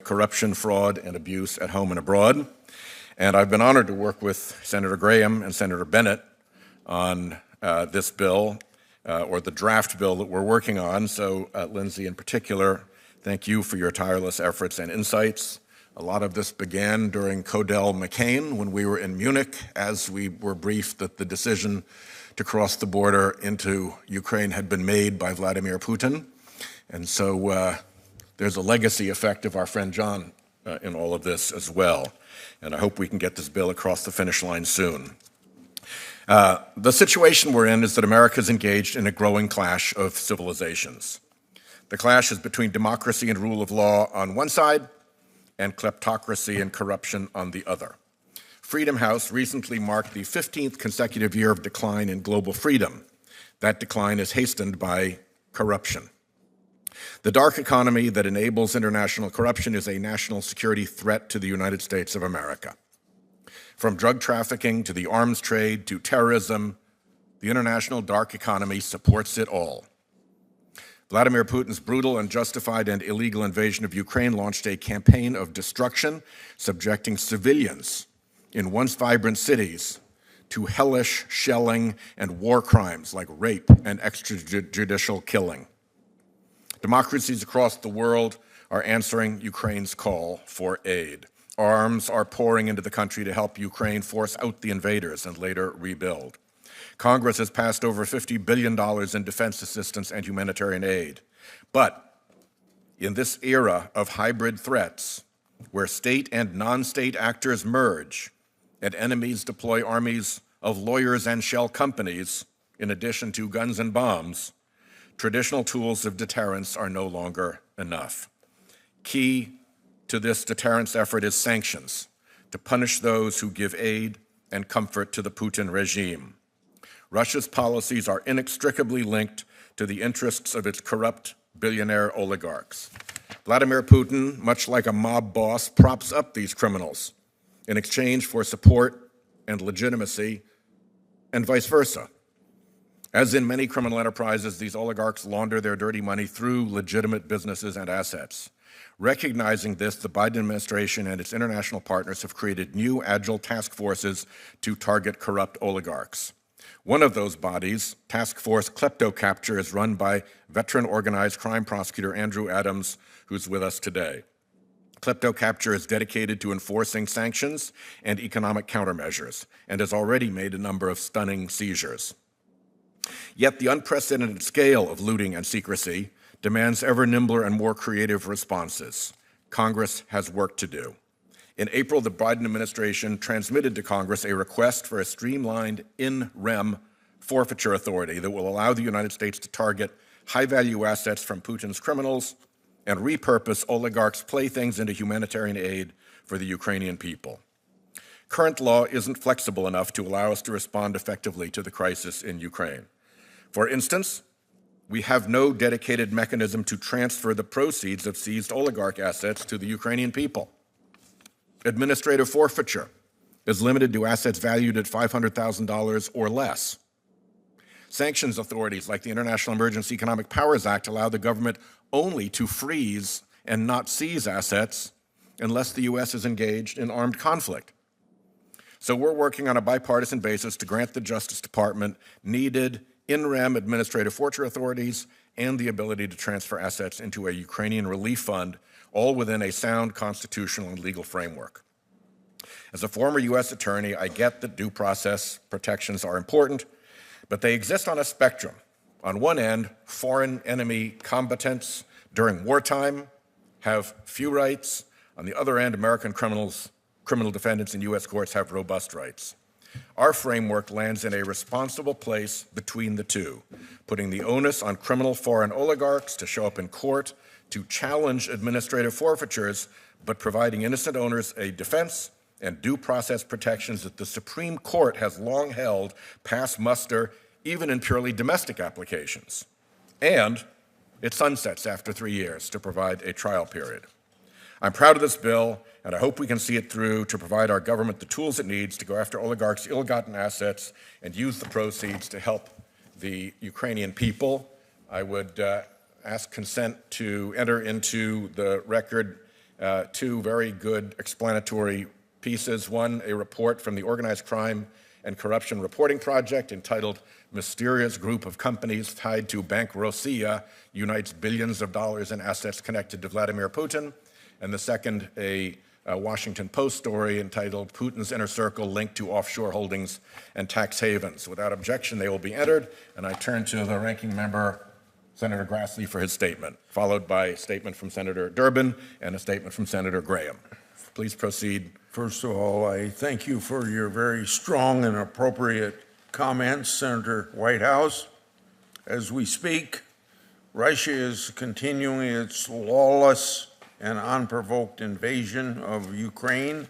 corruption, fraud, and abuse at home and abroad. And I've been honored to work with Senator Graham and Senator Bennett on this bill, or the draft bill that we're working on. So, Lindsay, in particular, thank you for your tireless efforts and insights. A lot of this began during Codell McCain when we were in Munich, as we were briefed that the decision to cross the border into Ukraine had been made by Vladimir Putin. And so there's a legacy effect of our friend John in all of this as well. And I hope we can get this bill across the finish line soon. The situation we're in is that America is engaged in a growing clash of civilizations. The clash is between democracy and rule of law on one side and kleptocracy and corruption on the other. Freedom House recently marked the 15th consecutive year of decline in global freedom. That decline is hastened by corruption. The dark economy that enables international corruption is a national security threat to the United States of America. From drug trafficking to the arms trade to terrorism, the international dark economy supports it all. Vladimir Putin's brutal, unjustified, and illegal invasion of Ukraine launched a campaign of destruction, subjecting civilians in once vibrant cities to hellish shelling and war crimes like rape and extrajudicial killing. Democracies across the world are answering Ukraine's call for aid. Arms are pouring into the country to help Ukraine force out the invaders and later rebuild. Congress has passed over $50 billion in defense assistance and humanitarian aid. But in this era of hybrid threats, where state and non-state actors merge and enemies deploy armies of lawyers and shell companies, in addition to guns and bombs, traditional tools of deterrence are no longer enough. Key to this deterrence effort is sanctions, to punish those who give aid and comfort to the Putin regime. Russia's policies are inextricably linked to the interests of its corrupt billionaire oligarchs. Vladimir Putin, much like a mob boss, props up these criminals in exchange for support and legitimacy, and vice versa. As in many criminal enterprises, these oligarchs launder their dirty money through legitimate businesses and assets. Recognizing this, the Biden administration and its international partners have created new agile task forces to target corrupt oligarchs. One of those bodies, Task Force Kleptocapture, is run by veteran organized crime prosecutor Andrew Adams, who's with us today. Kleptocapture is dedicated to enforcing sanctions and economic countermeasures and has already made a number of stunning seizures. Yet the unprecedented scale of looting and secrecy demands ever nimbler and more creative responses. Congress has work to do. In April, the Biden administration transmitted to Congress a request for a streamlined in rem forfeiture authority that will allow the United States to target high-value assets from Putin's criminals and repurpose oligarchs' playthings into humanitarian aid for the Ukrainian people. Current law isn't flexible enough to allow us to respond effectively to the crisis in Ukraine. For instance, we have no dedicated mechanism to transfer the proceeds of seized oligarch assets to the Ukrainian people. Administrative forfeiture is limited to assets valued at $500,000 or less. Sanctions authorities like the International Emergency Economic Powers Act allow the government only to freeze and not seize assets unless the U.S. is engaged in armed conflict. So we're working on a bipartisan basis to grant the Justice Department needed in rem administrative forfeiture authorities and the ability to transfer assets into a Ukrainian relief fund, all within a sound constitutional and legal framework. As a former U.S. attorney, I get that due process protections are important, but they exist on a spectrum. On one end, foreign enemy combatants during wartime have few rights. On the other end, American criminal defendants in U.S. courts have robust rights. Our framework lands in a responsible place between the two, putting the onus on criminal foreign oligarchs to show up in court to challenge administrative forfeitures, but providing innocent owners a defense and due process protections that the Supreme Court has long held pass muster even in purely domestic applications. And it sunsets after 3 years to provide a trial period. I'm proud of this bill, and I hope we can see it through to provide our government the tools it needs to go after oligarchs' ill-gotten assets and use the proceeds to help the Ukrainian people. I would ask consent to enter into the record two very good explanatory pieces. One, a report from the Organized Crime and Corruption Reporting Project entitled Mysterious Group of Companies Tied to Bank Rossiya Unites Billions of Dollars in Assets Connected to Vladimir Putin. And the second, a Washington Post story entitled Putin's Inner Circle Linked to Offshore Holdings and Tax Havens. Without objection, they will be entered. And I turn to the ranking member, Senator Grassley, for his statement, followed by a statement from Senator Durbin and a statement from Senator Graham. Please proceed. First of all, I thank you for your very strong and appropriate comments, Senator Whitehouse. As we speak, Russia is continuing its lawless and unprovoked invasion of Ukraine.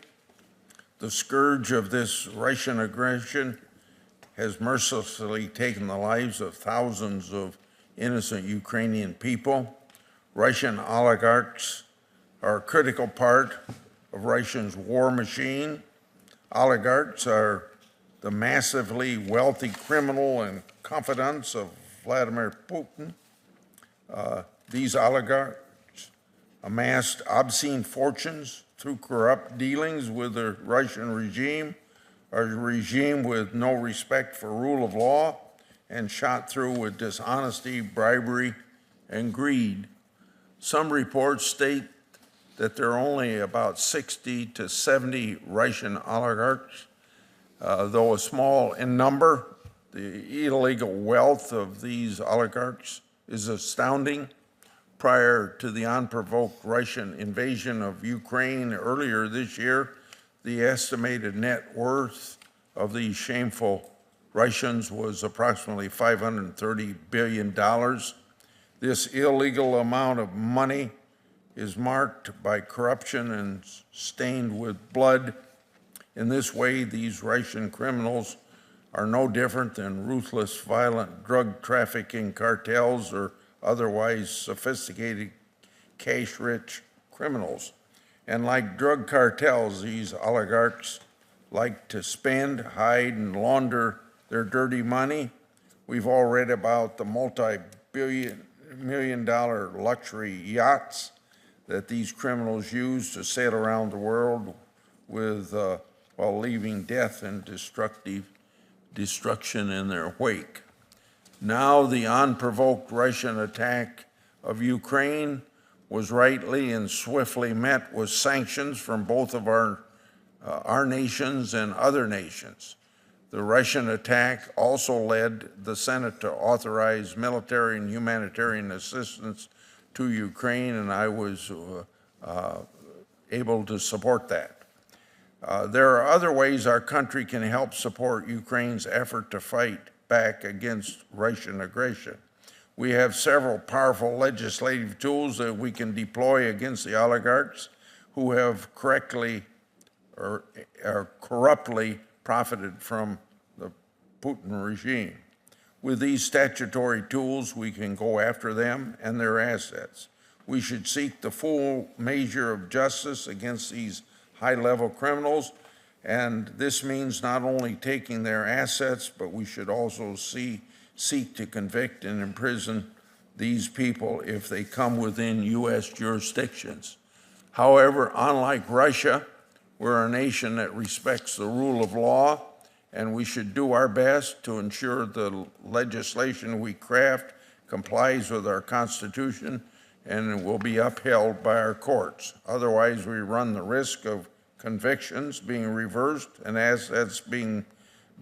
The scourge of this Russian aggression has mercilessly taken the lives of thousands of innocent Ukrainian people. Russian oligarchs are a critical part of Russia's war machine. Oligarchs are the massively wealthy criminal and confidants of Vladimir Putin. These oligarchs amassed obscene fortunes through corrupt dealings with the Russian regime, a regime with no respect for rule of law and shot through with dishonesty, bribery, and greed. Some reports state that there are only about 60 to 70 Russian oligarchs. Though a small in number, the illegal wealth of these oligarchs is astounding. Prior to the unprovoked Russian invasion of Ukraine earlier this year, the estimated net worth of these shameful Russians was approximately $530 billion. This illegal amount of money is marked by corruption and stained with blood. In this way, these Russian criminals are no different than ruthless, violent drug trafficking cartels or otherwise sophisticated, cash-rich criminals. And like drug cartels, these oligarchs like to spend, hide, and launder their dirty money. We've all read about the multi-million-dollar luxury yachts that these criminals use to sail around the world with, while leaving death and destruction in their wake. Now the unprovoked Russian attack of Ukraine was rightly and swiftly met with sanctions from both of our nations and other nations. The Russian attack also led the Senate to authorize military and humanitarian assistance to Ukraine, and I was able to support that. There are other ways our country can help support Ukraine's effort to fight back against Russian aggression. We have several powerful legislative tools that we can deploy against the oligarchs who have corruptly profited from the Putin regime. With these statutory tools, we can go after them and their assets. We should seek the full measure of justice against these high-level criminals, and this means not only taking their assets, but we should also seek to convict and imprison these people if they come within U.S. jurisdictions. However, unlike Russia, we're a nation that respects the rule of law, and we should do our best to ensure the legislation we craft complies with our Constitution and will be upheld by our courts. Otherwise, we run the risk of convictions being reversed and assets being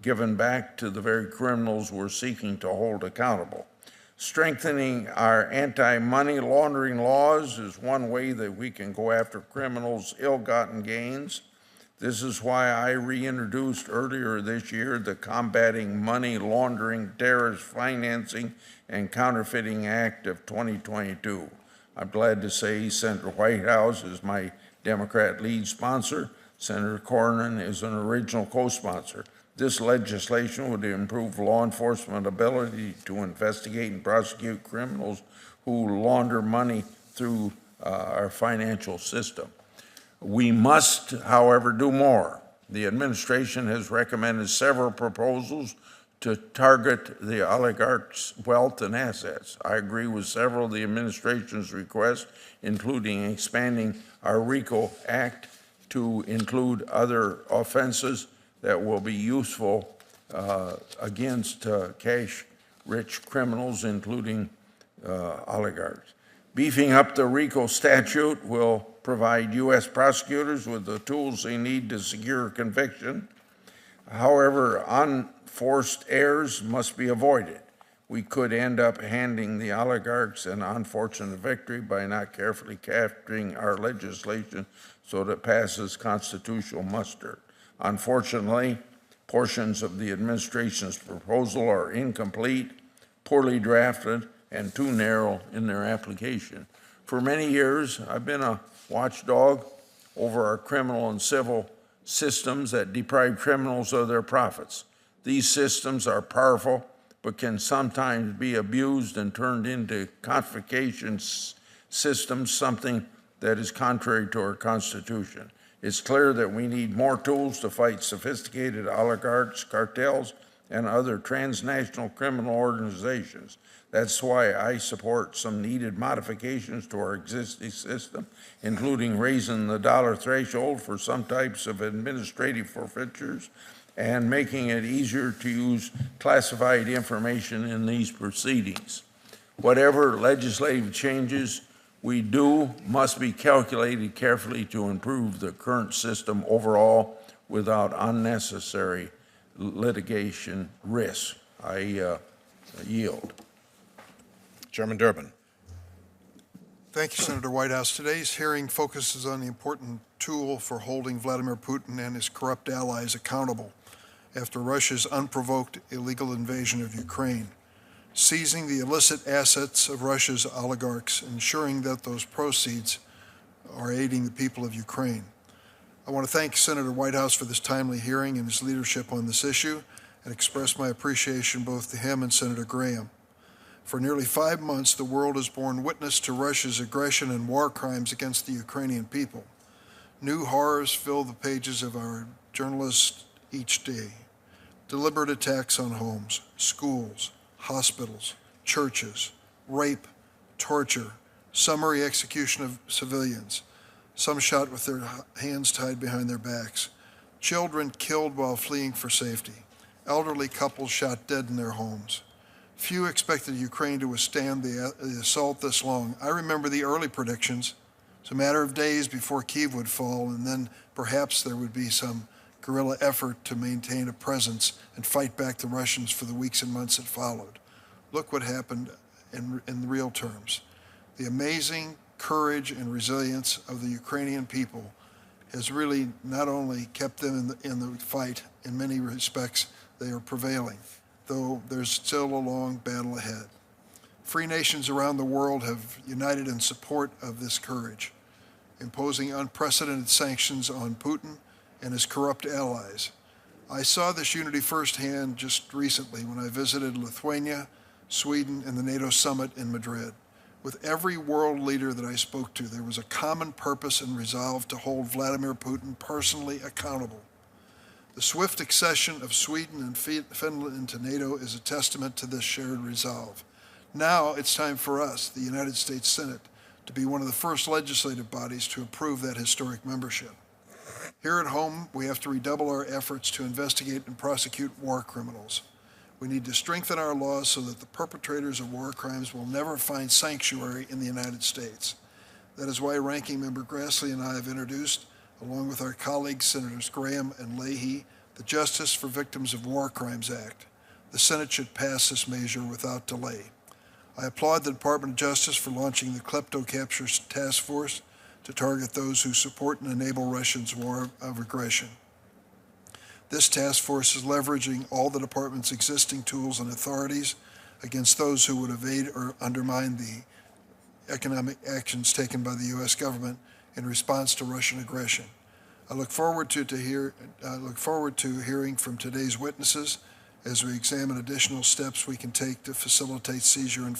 given back to the very criminals we're seeking to hold accountable. Strengthening our anti-money laundering laws is one way that we can go after criminals' ill-gotten gains. This is why I reintroduced earlier this year the Combating Money Laundering, Terrorist Financing, and Counterfeiting Act of 2022. I'm glad to say Senator Whitehouse is my Democrat lead sponsor. Senator Cornyn is an original co-sponsor. This legislation would improve law enforcement ability to investigate and prosecute criminals who launder money through our financial system. We must, however, do more. The administration has recommended several proposals to target the oligarchs' wealth and assets. I agree with several of the administration's requests, including expanding our RICO Act to include other offenses that will be useful against cash-rich criminals, including oligarchs. Beefing up the RICO statute will provide U.S. prosecutors with the tools they need to secure conviction. However, unforced errors must be avoided. We could end up handing the oligarchs an unfortunate victory by not carefully crafting our legislation so that it passes constitutional muster. Unfortunately, portions of the administration's proposal are incomplete, poorly drafted, and too narrow in their application. For many years, I've been a watchdog over our criminal and civil systems that deprive criminals of their profits. These systems are powerful, but can sometimes be abused and turned into confiscation systems, something that is contrary to our Constitution. It's clear that we need more tools to fight sophisticated oligarchs, cartels, and other transnational criminal organizations. That's why I support some needed modifications to our existing system, including raising the dollar threshold for some types of administrative forfeitures and making it easier to use classified information in these proceedings. Whatever legislative changes we do must be calculated carefully to improve the current system overall without unnecessary litigation risk. I yield. Chairman Durbin. Thank you, Senator Whitehouse. Today's hearing focuses on the important tool for holding Vladimir Putin and his corrupt allies accountable after Russia's unprovoked illegal invasion of Ukraine, seizing the illicit assets of Russia's oligarchs, ensuring that those proceeds are aiding the people of Ukraine. I want to thank Senator Whitehouse for this timely hearing and his leadership on this issue, and express my appreciation both to him and Senator Graham. For nearly 5 months, the world has borne witness to Russia's aggression and war crimes against the Ukrainian people. New horrors fill the pages of our journalists each day. Deliberate attacks on homes, schools, hospitals, churches, rape, torture, summary execution of civilians, some shot with their hands tied behind their backs, children killed while fleeing for safety, elderly couples shot dead in their homes. Few expected Ukraine to withstand the assault this long. I remember the early predictions. It's a matter of days before Kyiv would fall, and then perhaps there would be some guerrilla effort to maintain a presence and fight back the Russians for the weeks and months that followed. Look what happened in real terms. The amazing courage and resilience of the Ukrainian people has really not only kept them in the fight, in many respects they are prevailing, though there's still a long battle ahead. Free nations around the world have united in support of this courage, imposing unprecedented sanctions on Putin and his corrupt allies. I saw this unity firsthand just recently when I visited Lithuania, Sweden, and the NATO summit in Madrid. With every world leader that I spoke to, there was a common purpose and resolve to hold Vladimir Putin personally accountable. The swift accession of Sweden and Finland into NATO is a testament to this shared resolve. Now it's time for us, the United States Senate, to be one of the first legislative bodies to approve that historic membership. Here at home, we have to redouble our efforts to investigate and prosecute war criminals. We need to strengthen our laws so that the perpetrators of war crimes will never find sanctuary in the United States. That is why Ranking Member Grassley and I have introduced, along with our colleagues, Senators Graham and Leahy, the Justice for Victims of War Crimes Act. The Senate should pass this measure without delay. I applaud the Department of Justice for launching the Klepto Capture Task Force to target those who support and enable Russia's war of aggression. This task force is leveraging all the department's existing tools and authorities against those who would evade or undermine the economic actions taken by the U.S. government in response to Russian aggression. I look forward to hearing from today's witnesses as we examine additional steps we can take to facilitate seizure and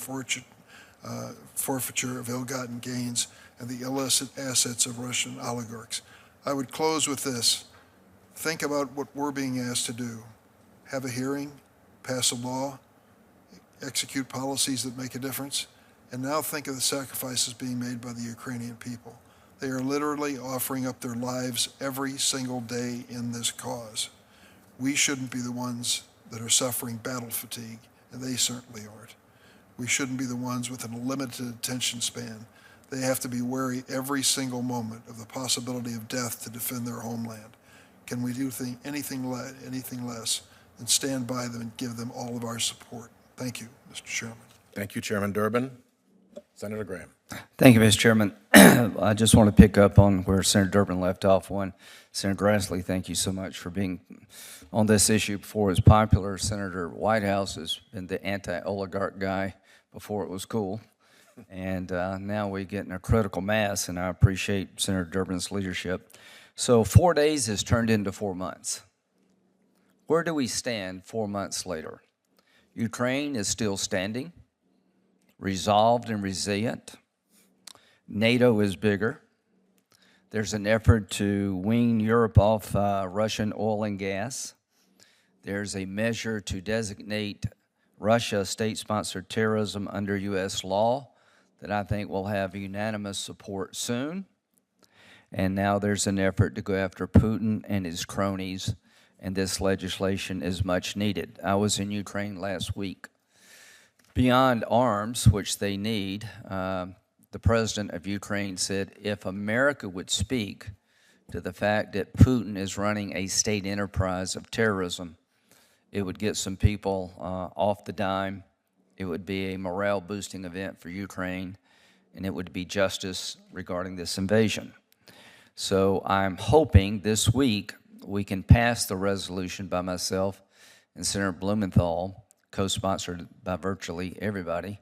forfeiture of ill-gotten gains and the illicit assets of Russian oligarchs. I would close with this. Think about what we're being asked to do. Have a hearing, pass a law, execute policies that make a difference, and now think of the sacrifices being made by the Ukrainian people. They are literally offering up their lives every single day in this cause. We shouldn't be the ones that are suffering battle fatigue, and they certainly aren't. We shouldn't be the ones with a limited attention span. They have to be wary every single moment of the possibility of death to defend their homeland. Can we do anything less than stand by them and give them all of our support? Thank you, Mr. Chairman. Thank you, Chairman Durbin. Senator Graham. Thank you, Mr. Chairman. I just want to pick up on where Senator Durbin left off. Senator Grassley, thank you so much for being on this issue before it was popular. Senator Whitehouse has been the anti-oligarch guy before it was cool. And now we're getting a critical mass, and I appreciate Senator Durbin's leadership. So 4 days has turned into 4 months. Where do we stand 4 months later? Ukraine is still standing, resolved and resilient. NATO is bigger. There's an effort to wean Europe off Russian oil and gas. There's a measure to designate Russia state-sponsored terrorism under U.S. law that I think will have unanimous support soon. And now there's an effort to go after Putin and his cronies, and this legislation is much needed. I was in Ukraine last week. Beyond arms, which they need, the president of Ukraine said if America would speak to the fact that Putin is running a state enterprise of terrorism, it would get some people off the dime. It would be a morale-boosting event for Ukraine, and it would be justice regarding this invasion. So I'm hoping this week we can pass the resolution by myself and Senator Blumenthal, co-sponsored by virtually everybody,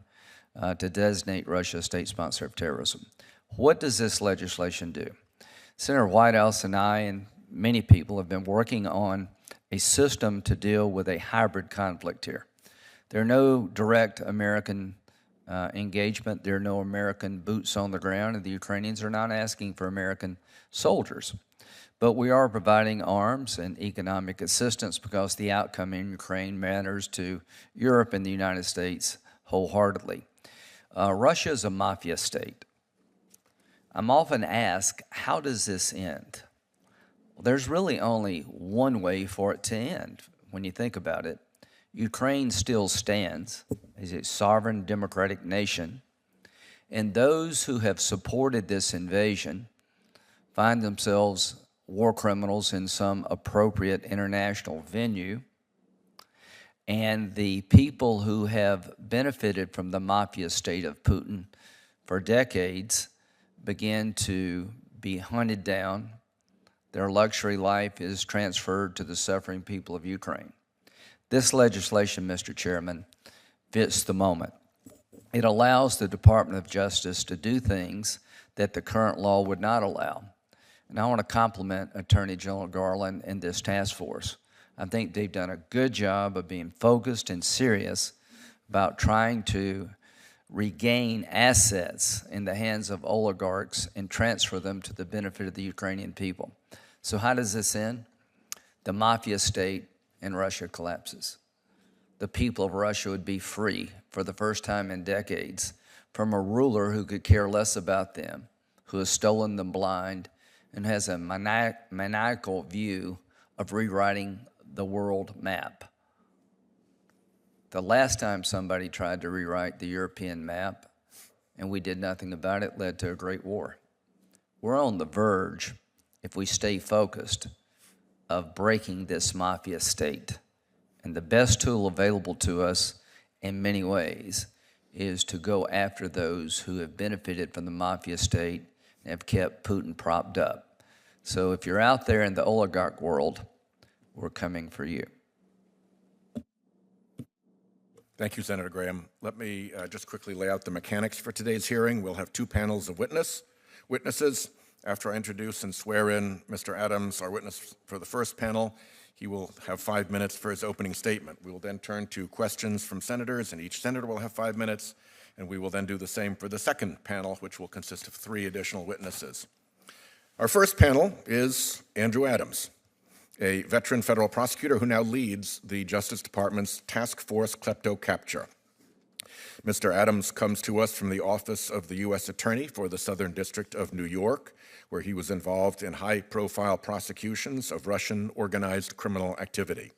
to designate Russia a state sponsor of terrorism. What does this legislation do? Senator Whitehouse and I and many people have been working on a system to deal with a hybrid conflict here. There are no direct American engagement. There are no American boots on the ground, and the Ukrainians are not asking for American soldiers. But we are providing arms and economic assistance because the outcome in Ukraine matters to Europe and the United States wholeheartedly. Russia is a mafia state. I'm often asked, how does this end? Well, there's really only one way for it to end when you think about it. Ukraine still stands as a sovereign democratic nation, and those who have supported this invasion find themselves war criminals in some appropriate international venue, and the people who have benefited from the mafia state of Putin for decades begin to be hunted down. Their luxury life is transferred to the suffering people of Ukraine. This legislation, Mr. Chairman, fits the moment. It allows the Department of Justice to do things that the current law would not allow. And I want to compliment Attorney General Garland and this task force. I think they've done a good job of being focused and serious about trying to regain assets in the hands of oligarchs and transfer them to the benefit of the Ukrainian people. So how does this end? The mafia state in Russia collapses. The people of Russia would be free for the first time in decades from a ruler who could care less about them, who has stolen them blind, and has a maniacal view of rewriting the world map. The last time somebody tried to rewrite the European map, and we did nothing about it, led to a great war. We're on the verge, if we stay focused, of breaking this mafia state. And the best tool available to us in many ways is to go after those who have benefited from the mafia state and have kept Putin propped up. So if you're out there in the oligarch world, we're coming for you. Thank you, Senator Graham. Let me just quickly lay out the mechanics for today's hearing. We'll have two panels of witnesses. After I introduce and swear in Mr. Adams, our witness for the first panel, he will have 5 minutes for his opening statement. We will then turn to questions from senators, and each senator will have 5 minutes, and we will then do the same for the second panel, which will consist of 3 additional witnesses. Our first panel is Andrew Adams. a veteran federal prosecutor who now leads the Justice Department's Task Force Klepto Capture. Mr. Adams comes to us from the Office of the U.S. Attorney for the Southern District of New York, where he was involved in high-profile prosecutions of Russian organized criminal activity.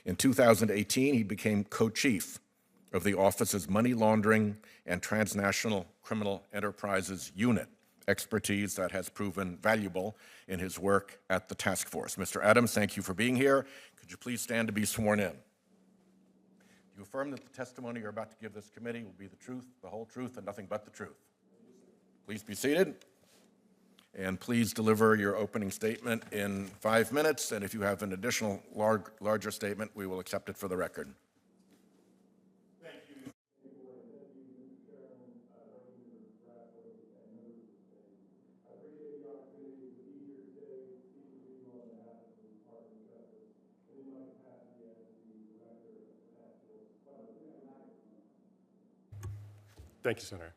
In 2018, he became co-chief of the office's Money Laundering and Transnational Criminal Enterprises Unit, expertise that has proven valuable in his work at the task force. Mr. Adams, thank you for being here. Could you please stand to be sworn in? You affirm that the testimony you're about to give this committee will be the truth, the whole truth, and nothing but the truth. Please be seated. And please deliver your opening statement in 5 minutes. And if you have an additional larger statement, we will accept it for the record. Thank you, Senator.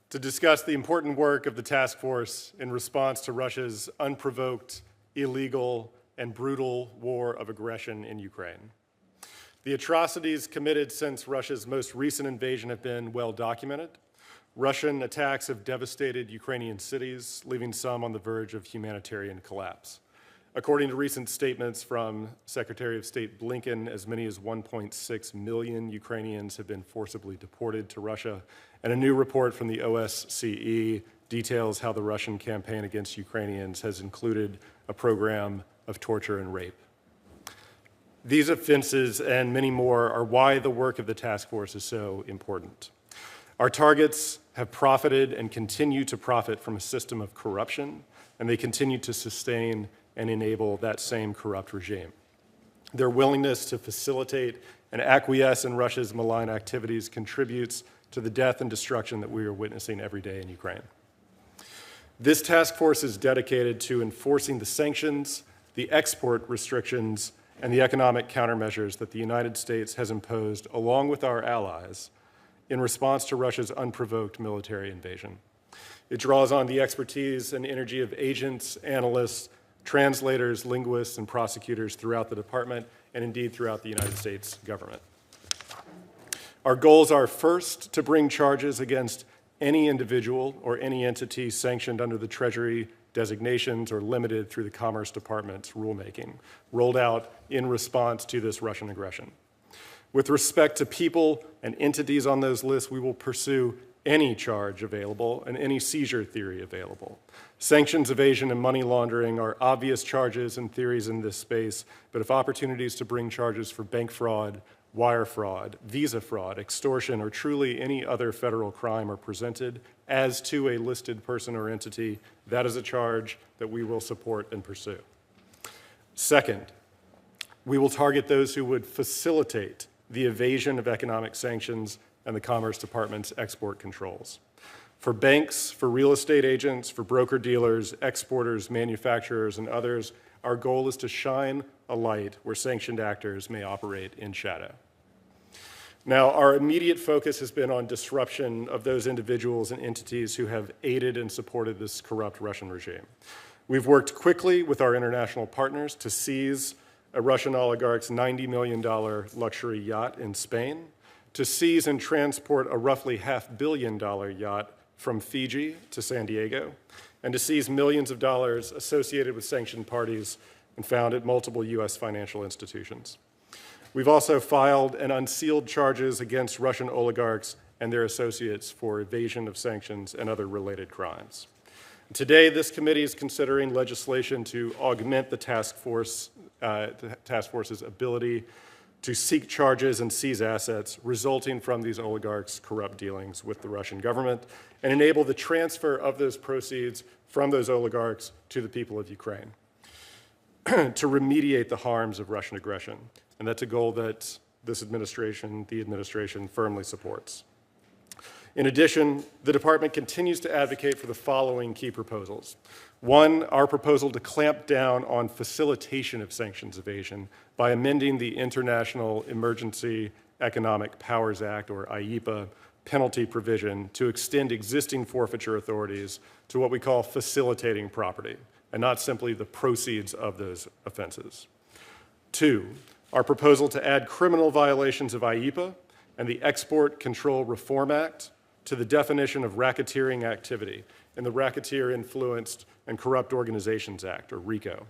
To discuss the important work of the task force in response to Russia's unprovoked, illegal, and brutal war of aggression in Ukraine. The atrocities committed since Russia's most recent invasion have been well documented. Russian attacks have devastated Ukrainian cities, leaving some on the verge of humanitarian collapse. According to recent statements from Secretary of State Blinken, as many as 1.6 million Ukrainians have been forcibly deported to Russia, and a new report from the OSCE details how the Russian campaign against Ukrainians has included a program of torture and rape. These offenses and many more are why the work of the task force is so important. Our targets have profited and continue to profit from a system of corruption, and they continue to sustain and enable that same corrupt regime. Their willingness to facilitate and acquiesce in Russia's malign activities contributes to the death and destruction that we are witnessing every day in Ukraine. This task force is dedicated to enforcing the sanctions, the export restrictions, and the economic countermeasures that the United States has imposed, along with our allies, in response to Russia's unprovoked military invasion. It draws on the expertise and energy of agents, analysts, translators, linguists, and prosecutors throughout the department, and indeed throughout the United States government. Our goals are first to bring charges against any individual or any entity sanctioned under the Treasury designations or limited through the Commerce Department's rulemaking, rolled out in response to this Russian aggression. With respect to people and entities on those lists, we will pursue any charge available and any seizure theory available. Sanctions evasion and money laundering are obvious charges and theories in this space, but if opportunities to bring charges for bank fraud, wire fraud, visa fraud, extortion, or truly any other federal crime are presented as to a listed person or entity, that is a charge that we will support and pursue. Second, we will target those who would facilitate the evasion of economic sanctions and the Commerce Department's export controls. For banks, for real estate agents, for broker-dealers, exporters, manufacturers, and others, our goal is to shine a light where sanctioned actors may operate in shadow. Now, our immediate focus has been on disruption of those individuals and entities who have aided and supported this corrupt Russian regime. We've worked quickly with our international partners to seize a Russian oligarch's $90 million luxury yacht in Spain, to seize and transport a roughly $500 million yacht from Fiji to San Diego, and to seize millions of dollars associated with sanctioned parties and found at multiple U.S. financial institutions. We've also filed and unsealed charges against Russian oligarchs and their associates for evasion of sanctions and other related crimes. Today, this committee is considering legislation to augment the task force's ability to seek charges and seize assets resulting from these oligarchs' corrupt dealings with the Russian government and enable the transfer of those proceeds from those oligarchs to the people of Ukraine to remediate the harms of Russian aggression. And that's a goal that this administration, the administration, firmly supports. In addition, the department continues to advocate for the following key proposals. One, our proposal to clamp down on facilitation of sanctions evasion by amending the International Emergency Economic Powers Act, or IEPA, penalty provision to extend existing forfeiture authorities to what we call facilitating property, and not simply the proceeds of those offenses. 2, our proposal to add criminal violations of IEPA and the Export Control Reform Act to the definition of racketeering activity in the Racketeer Influenced and Corrupt Organizations Act, or RICO.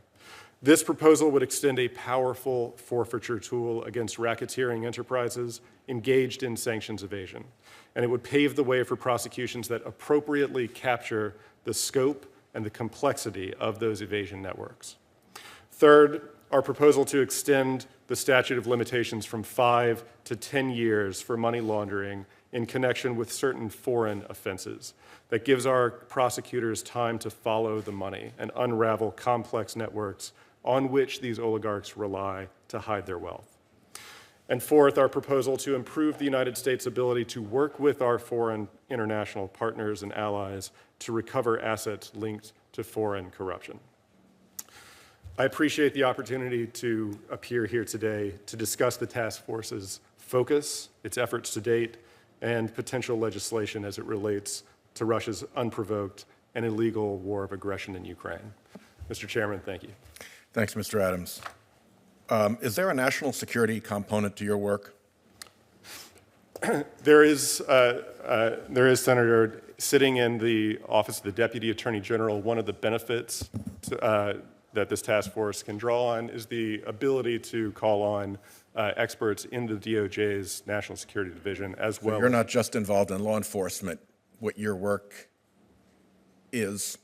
This proposal would extend a powerful forfeiture tool against racketeering enterprises engaged in sanctions evasion, and it would pave the way for prosecutions that appropriately capture the scope and the complexity of those evasion networks. 3rd, our proposal to extend the statute of limitations from 5 to 10 years for money laundering in connection with certain foreign offenses that gives our prosecutors time to follow the money and unravel complex networks on which these oligarchs rely to hide their wealth. And 4th, our proposal to improve the United States' ability to work with our foreign international partners and allies to recover assets linked to foreign corruption. I appreciate the opportunity to appear here today to discuss the task force's focus, its efforts to date, and potential legislation as it relates to Russia's unprovoked and illegal war of aggression in Ukraine. Mr. Chairman, thank you. Thanks, Mr. Adams. Is there a national security component to your work? There is, Senator, sitting in the Office of the Deputy Attorney General. One of the benefits that this task force can draw on is the ability to call on experts in the DOJ's National Security Division as well. So you're not just involved in law enforcement. What your work has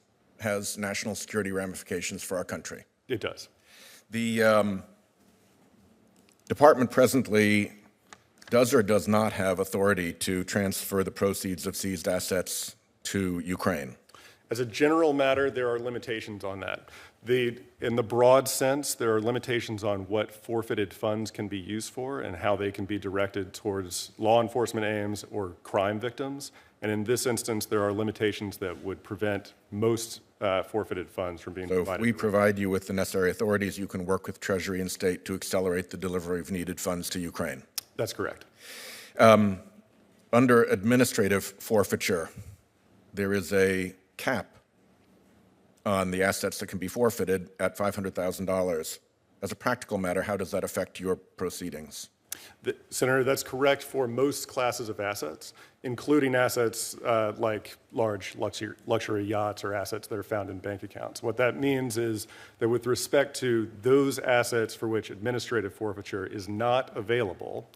national security ramifications for our country. It does. The department presently does or does not have authority to transfer the proceeds of seized assets to Ukraine. As a general matter, there are limitations on that. In the broad sense, there are limitations on what forfeited funds can be used for and how they can be directed towards law enforcement aims or crime victims. And in this instance, there are limitations that would prevent most forfeited funds from being provided. So if we provide you with the necessary authorities, you can work with Treasury and State to accelerate the delivery of needed funds to Ukraine. That's correct. Under administrative forfeiture, there is a cap on the assets that can be forfeited at $500,000. As a practical matter, how does that affect your proceedings? Senator, that's correct for most classes of assets, including assets like large luxury yachts or assets that are found in bank accounts. What that means is that with respect to those assets for which administrative forfeiture is not available,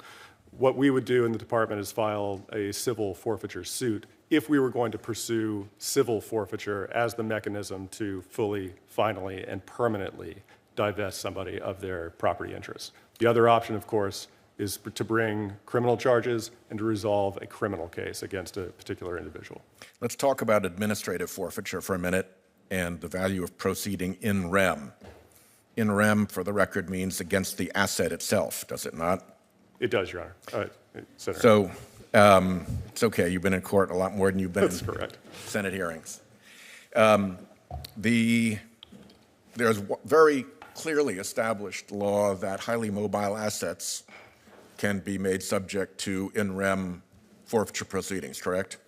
what we would do in the department is file a civil forfeiture suit if we were going to pursue civil forfeiture as the mechanism to fully, finally, and permanently divest somebody of their property interests. The other option, of course, is to bring criminal charges and to resolve a criminal case against a particular individual. Let's talk about administrative forfeiture for a minute and the value of proceeding in rem. In rem, for the record, means against the asset itself, does it not? It does, Your Honor. Senator. So it's okay. You've been in court a lot more than you've been That's in correct. Senate hearings. There's very clearly established law that highly mobile assets can be made subject to in rem forfeiture proceedings, correct?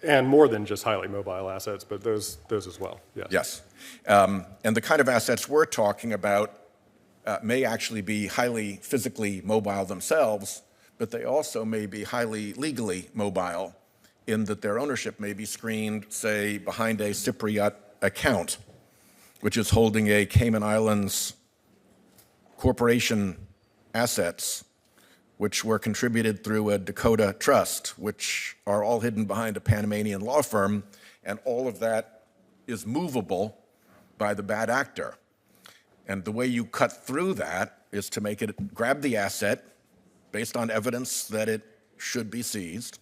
And more than just highly mobile assets, but those as well, yes. Yes. And the kind of assets we're talking about may actually be highly physically mobile themselves, but they also may be highly legally mobile in that their ownership may be screened, say, behind a Cypriot account, which is holding a Cayman Islands corporation assets, which were contributed through a Dakota trust, which are all hidden behind a Panamanian law firm, and all of that is movable by the bad actor. And the way you cut through that is to make it grab the asset based on evidence that it should be seized,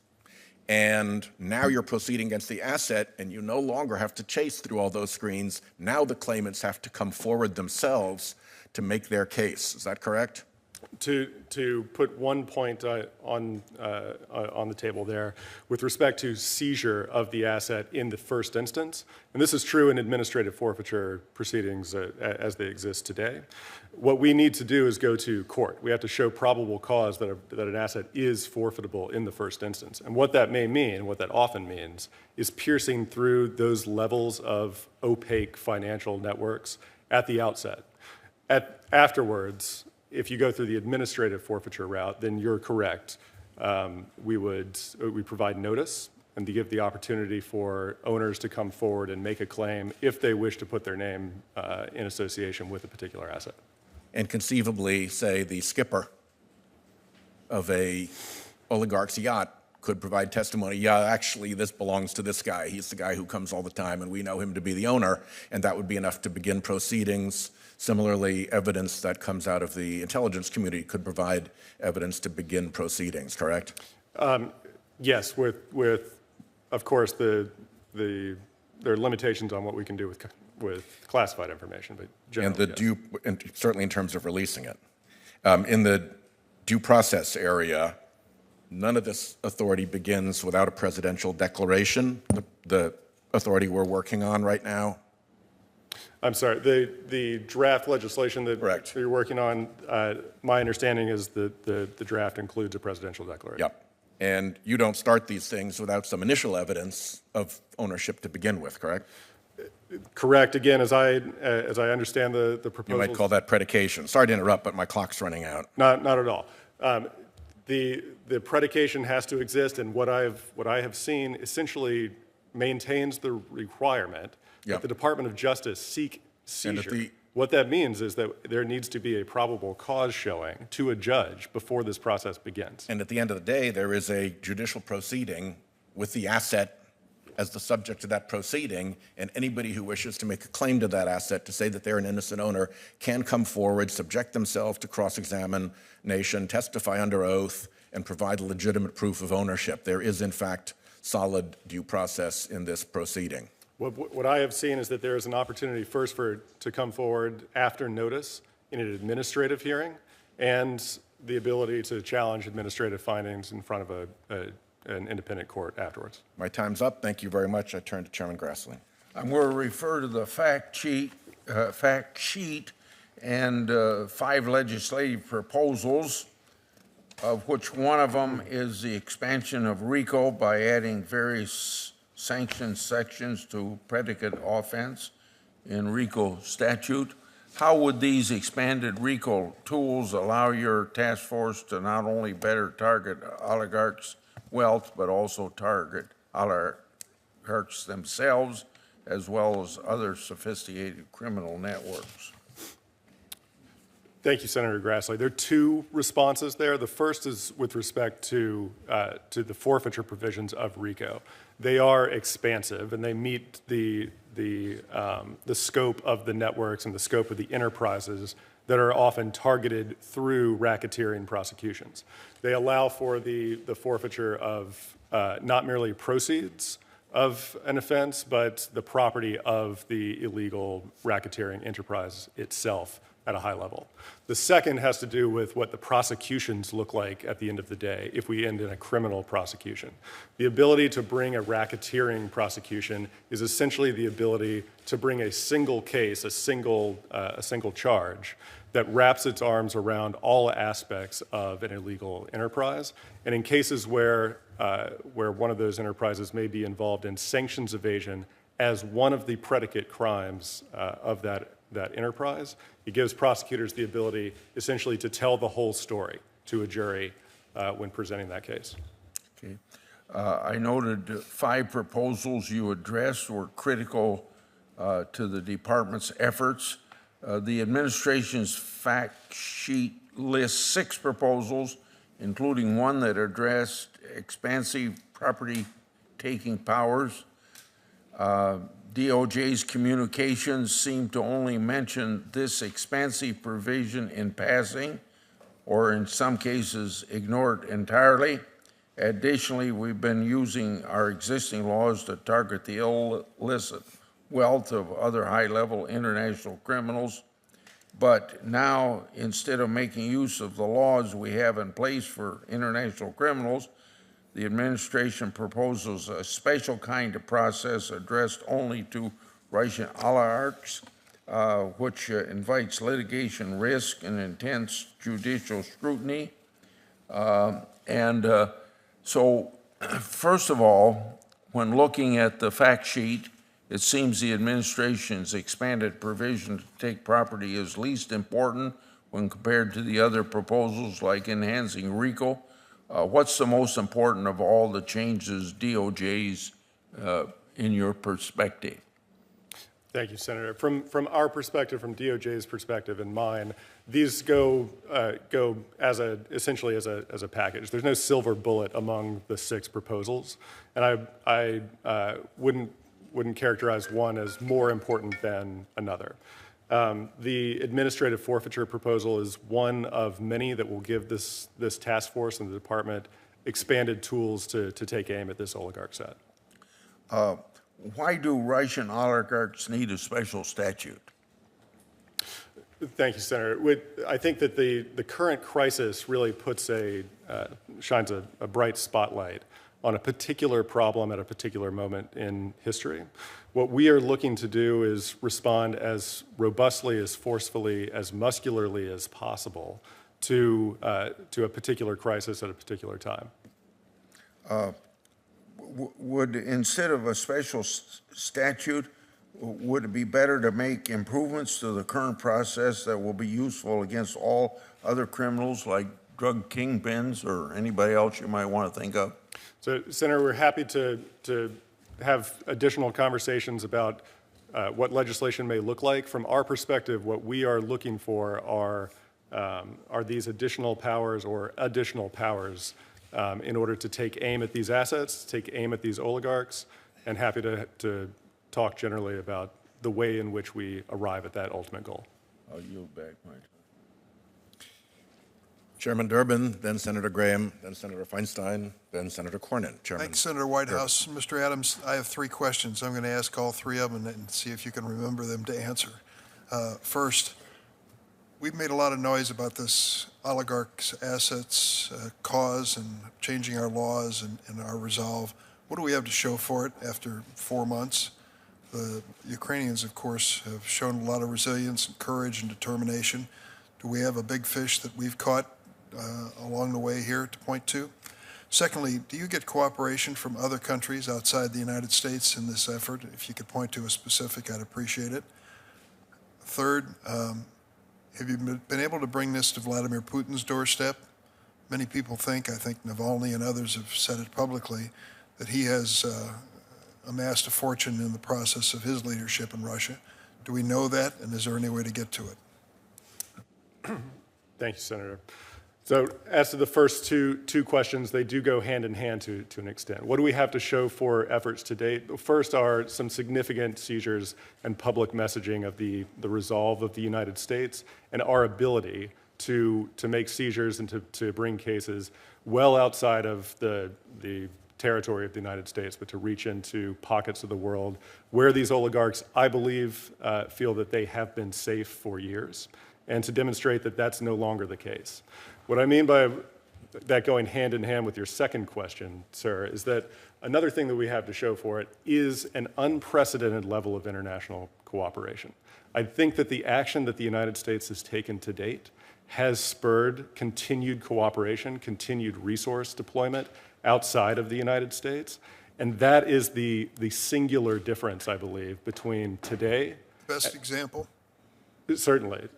and now you're proceeding against the asset, and you no longer have to chase through all those screens. Now the claimants have to come forward themselves to make their case. Is that correct? To put one point on the table there, with respect to seizure of the asset in the first instance, and this is true in administrative forfeiture proceedings as they exist today, what we need to do is go to court. We have to show probable cause that an asset is forfeitable in the first instance. And what that may mean, what that often means, is piercing through those levels of opaque financial networks at the outset. Afterwards, if you go through the administrative forfeiture route, then you're correct. We provide notice and to give the opportunity for owners to come forward and make a claim if they wish to put their name in association with a particular asset. And conceivably, say, the skipper of a Oligarchs yacht could provide testimony, yeah, actually, this belongs to this guy. He's the guy who comes all the time, and we know him to be the owner, and that would be enough to begin proceedings. Similarly, evidence that comes out of the intelligence community could provide evidence to begin proceedings, correct? Yes, with of course, there are limitations on what we can do with classified information, but generally, yes. And certainly in terms of releasing it. In the due process area, none of this authority begins without a presidential declaration, the authority we're working on right now. I'm sorry, the draft legislation that Correct. you're working on, my understanding is that the draft includes a presidential declaration. Yep. And you don't start these things without some initial evidence of ownership to begin with, correct? Correct. Again, as I understand the proposal. You might call that predication. Sorry to interrupt, but my clock's running out. Not at all. The predication has to exist, and what I have seen essentially maintains the requirement that the Department of Justice seek seizure. What that means is that there needs to be a probable cause showing to a judge before this process begins. And at the end of the day, there is a judicial proceeding with the asset as the subject of that proceeding, and anybody who wishes to make a claim to that asset, to say that they're an innocent owner, can come forward, subject themselves to cross-examination, testify under oath, and provide legitimate proof of ownership. There is, in fact, solid due process in this proceeding. What I have seen is that there is an opportunity first to come forward after notice in an administrative hearing, and the ability to challenge administrative findings in front of an independent court afterwards. My time's up. Thank you very much. I turn to Chairman Grassley. I'm going to refer to the fact sheet and 5 legislative proposals, of which one of them is the expansion of RICO by adding various sanctions sections to predicate offense in RICO statute. How would these expanded RICO tools allow your task force to not only better target oligarchs' wealth, but also target oligarchs themselves, as well as other sophisticated criminal networks? Thank you, Senator Grassley. There are 2 responses there. The first is with respect to the forfeiture provisions of RICO. They are expansive, and they meet the scope of the networks and the scope of the enterprises that are often targeted through racketeering prosecutions. They allow for the forfeiture of not merely proceeds of an offense, but the property of the illegal racketeering enterprise itself at a high level. The second has to do with what the prosecutions look like at the end of the day if we end in a criminal prosecution. The ability to bring a racketeering prosecution is essentially the ability to bring a single case, a single charge that wraps its arms around all aspects of an illegal enterprise. And in cases where one of those enterprises may be involved in sanctions evasion as one of the predicate crimes of that enterprise, it gives prosecutors the ability essentially to tell the whole story to a jury when presenting that case. Okay. I noted 5 proposals you addressed were critical to the department's efforts. The administration's fact sheet lists 6 proposals, including one that addressed expansive property-taking powers. DOJ's communications seem to only mention this expansive provision in passing, or in some cases ignore it entirely. Additionally, we've been using our existing laws to target the illicit wealth of other high-level international criminals. But now, instead of making use of the laws we have in place for international criminals, the administration proposes a special kind of process addressed only to Russian oligarchs, which invites litigation risk and intense judicial scrutiny. So, first of all, when looking at the fact sheet, it seems the administration's expanded provision to take property is least important when compared to the other proposals like enhancing RICO. What's the most important of all the changes DOJ's in your perspective? Thank you, Senator. From our perspective, from DOJ's perspective and mine, these go essentially as a package. There's no silver bullet among the 6 proposals, and I wouldn't characterize one as more important than another. The administrative forfeiture proposal is one of many that will give this task force and the department expanded tools to take aim at this oligarch set. Why do Russian oligarchs need a special statute? Thank you, Senator. I think that the current crisis really shines a bright spotlight on a particular problem at a particular moment in history. What we are looking to do is respond as robustly, as forcefully, as muscularly as possible to a particular crisis at a particular time. Would, instead of a special statute, would it be better to make improvements to the current process that will be useful against all other criminals like drug kingpins or anybody else you might want to think of? So, Senator, we're happy to have additional conversations about what legislation may look like. From our perspective, what we are looking for are these additional powers in order to take aim at these assets, take aim at these oligarchs, and happy to talk generally about the way in which we arrive at that ultimate goal. I'll yield back my time. Chairman Durbin, then Senator Graham, then Senator Feinstein, then Senator Cornyn. Chairman. Thanks, Senator Whitehouse. Mr. Adams, I have 3 questions. I'm going to ask all 3 of them and see if you can remember them to answer. First, we've made a lot of noise about this oligarchs' assets cause and changing our laws and our resolve. What do we have to show for it after 4 months? The Ukrainians, of course, have shown a lot of resilience and courage and determination. Do we have a big fish that we've caught along the way here to point to? Secondly, do you get cooperation from other countries outside the United States in this effort? If you could point to a specific, I'd appreciate it. Third, have you been able to bring this to Vladimir Putin's doorstep? Many people think, I think Navalny and others have said it publicly, that he has amassed a fortune in the process of his leadership in Russia. Do we know that, and is there any way to get to it? Thank you, Senator. So as to the first two questions, they do go hand in hand to an extent. What do we have to show for efforts to date? First are some significant seizures and public messaging of the resolve of the United States and our ability to make seizures and to bring cases well outside of the territory of the United States, but to reach into pockets of the world where these oligarchs, I believe, feel that they have been safe for years, and to demonstrate that that's no longer the case. What I mean by that going hand in hand with your second question, sir, is that another thing that we have to show for it is an unprecedented level of international cooperation. I think that the action that the United States has taken to date has spurred continued cooperation, continued resource deployment outside of the United States, and that is the singular difference, I believe, between today. Best example? Certainly.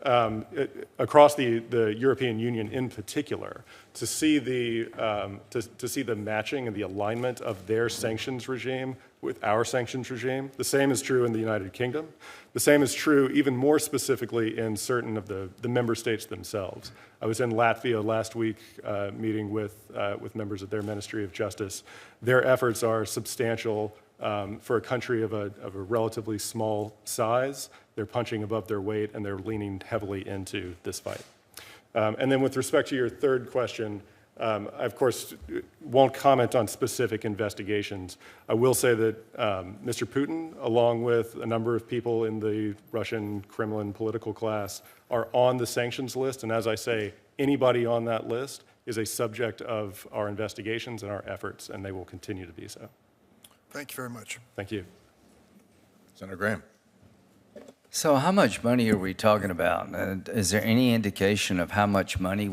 Across the European Union in particular, to see the matching and the alignment of their sanctions regime with our sanctions regime. The same is true in the United Kingdom. The same is true even more specifically in certain of the member states themselves. I was in Latvia last week meeting with members of their Ministry of Justice. Their efforts are substantial for a country of a relatively small size. They're punching above their weight, and they're leaning heavily into this fight. And then with respect to your third question, I, of course, won't comment on specific investigations. I will say that Mr. Putin, along with a number of people in the Russian Kremlin political class, are on the sanctions list. And as I say, anybody on that list is a subject of our investigations and our efforts, and they will continue to be so. Thank you very much. Thank you. Senator Graham. So how much money are we talking about? And is there any indication of how much money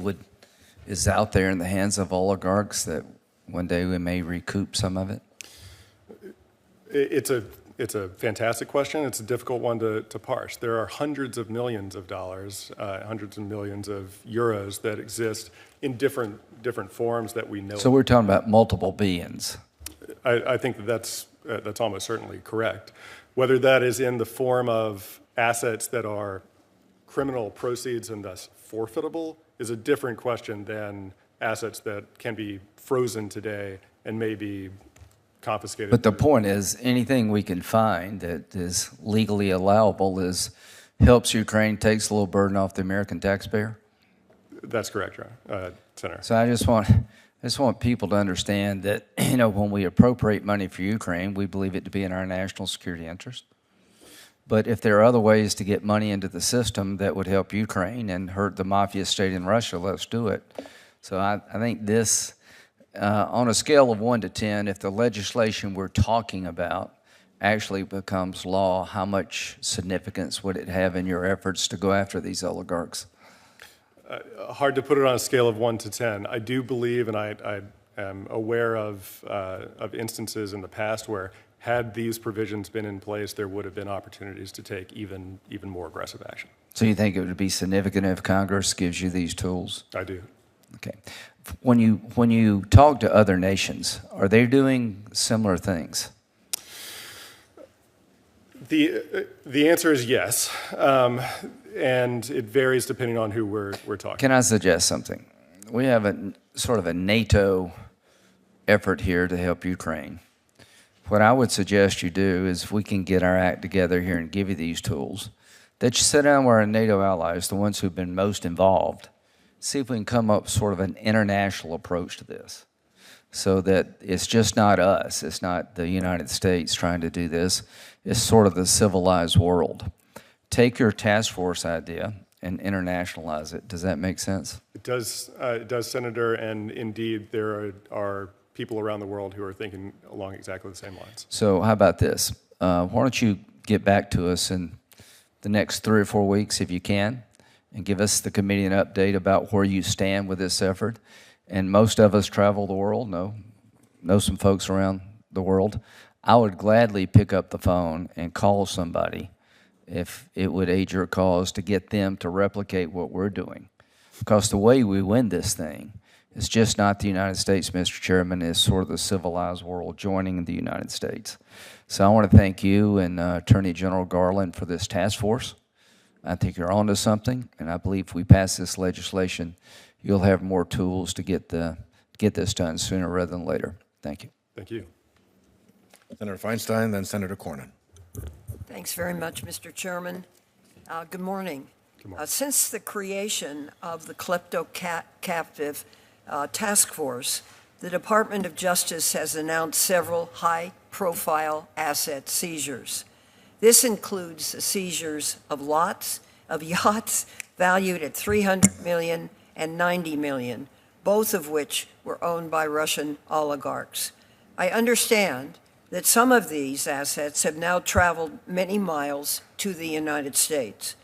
is out there in the hands of oligarchs that one day we may recoup some of it? It's a fantastic question. It's a difficult one to parse. There are hundreds of millions of dollars, hundreds of millions of euros that exist in different forms that we know. So we're talking about multiple billions. I think that's almost certainly correct. Whether that is in the form of assets that are criminal proceeds and thus forfeitable is a different question than assets that can be frozen today and may be confiscated. But the point is, anything we can find that is legally allowable helps Ukraine, takes a little burden off the American taxpayer? That's correct, Senator. So I just want people to understand that, when we appropriate money for Ukraine, we believe it to be in our national security interest. But if there are other ways to get money into the system that would help Ukraine and hurt the mafia state in Russia, let's do it. So I think this, on a scale of 1 to 10, if the legislation we're talking about actually becomes law, how much significance would it have in your efforts to go after these oligarchs? Hard to put it on a scale of 1 to 10. I do believe, and I am aware of instances in the past where, had these provisions been in place, there would have been opportunities to take even more aggressive action. So you think it would be significant if Congress gives you these tools? I do. Okay. When you talk to other nations, are they doing similar things? The answer is yes, and it varies depending on who we're talking. Can I suggest something? We have a sort of a NATO effort here to help Ukraine. What I would suggest you do is, if we can get our act together here and give you these tools, that you sit down with our NATO allies, the ones who've been most involved, see if we can come up with sort of an international approach to this, so that it's just not us, it's not the United States trying to do this, it's sort of the civilized world. Take your task force idea and internationalize it. Does that make sense? It does, Senator, and indeed there are people around the world who are thinking along exactly the same lines. So how about this? Why don't you get back to us in the next 3 or 4 weeks, if you can, and give us, the committee, an update about where you stand with this effort. And most of us travel the world, know some folks around the world. I would gladly pick up the phone and call somebody if it would aid your cause to get them to replicate what we're doing. Because the way we win this thing is just not the United States, Mr. Chairman, it's sort of the civilized world joining the United States. So I want to thank you and Attorney General Garland for this task force. I think you're onto something, and I believe if we pass this legislation, you'll have more tools to get this done sooner rather than later. Thank you. Thank you. Senator Feinstein, then Senator Cornyn. Thanks very much, Mr. Chairman. Good morning. Good morning. Since the creation of the klepto-captive task force, the Department of Justice has announced several high-profile asset seizures. This includes the seizures of yachts valued at $300 million and $90 million, both of which were owned by Russian oligarchs. I understand that some of these assets have now traveled many miles to the United States.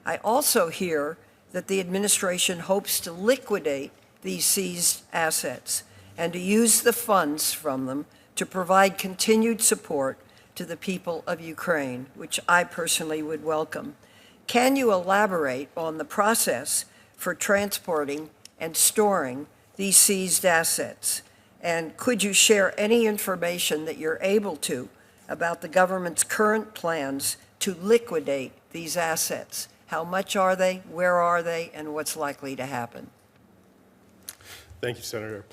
I also hear that the administration hopes to liquidate these seized assets and to use the funds from them to provide continued support to the people of Ukraine, which I personally would welcome. Can you elaborate on the process for transporting and storing these seized assets? And could you share any information that you're able to about the government's current plans to liquidate these assets? How much are they, where are they, and what's likely to happen? Thank you, Senator.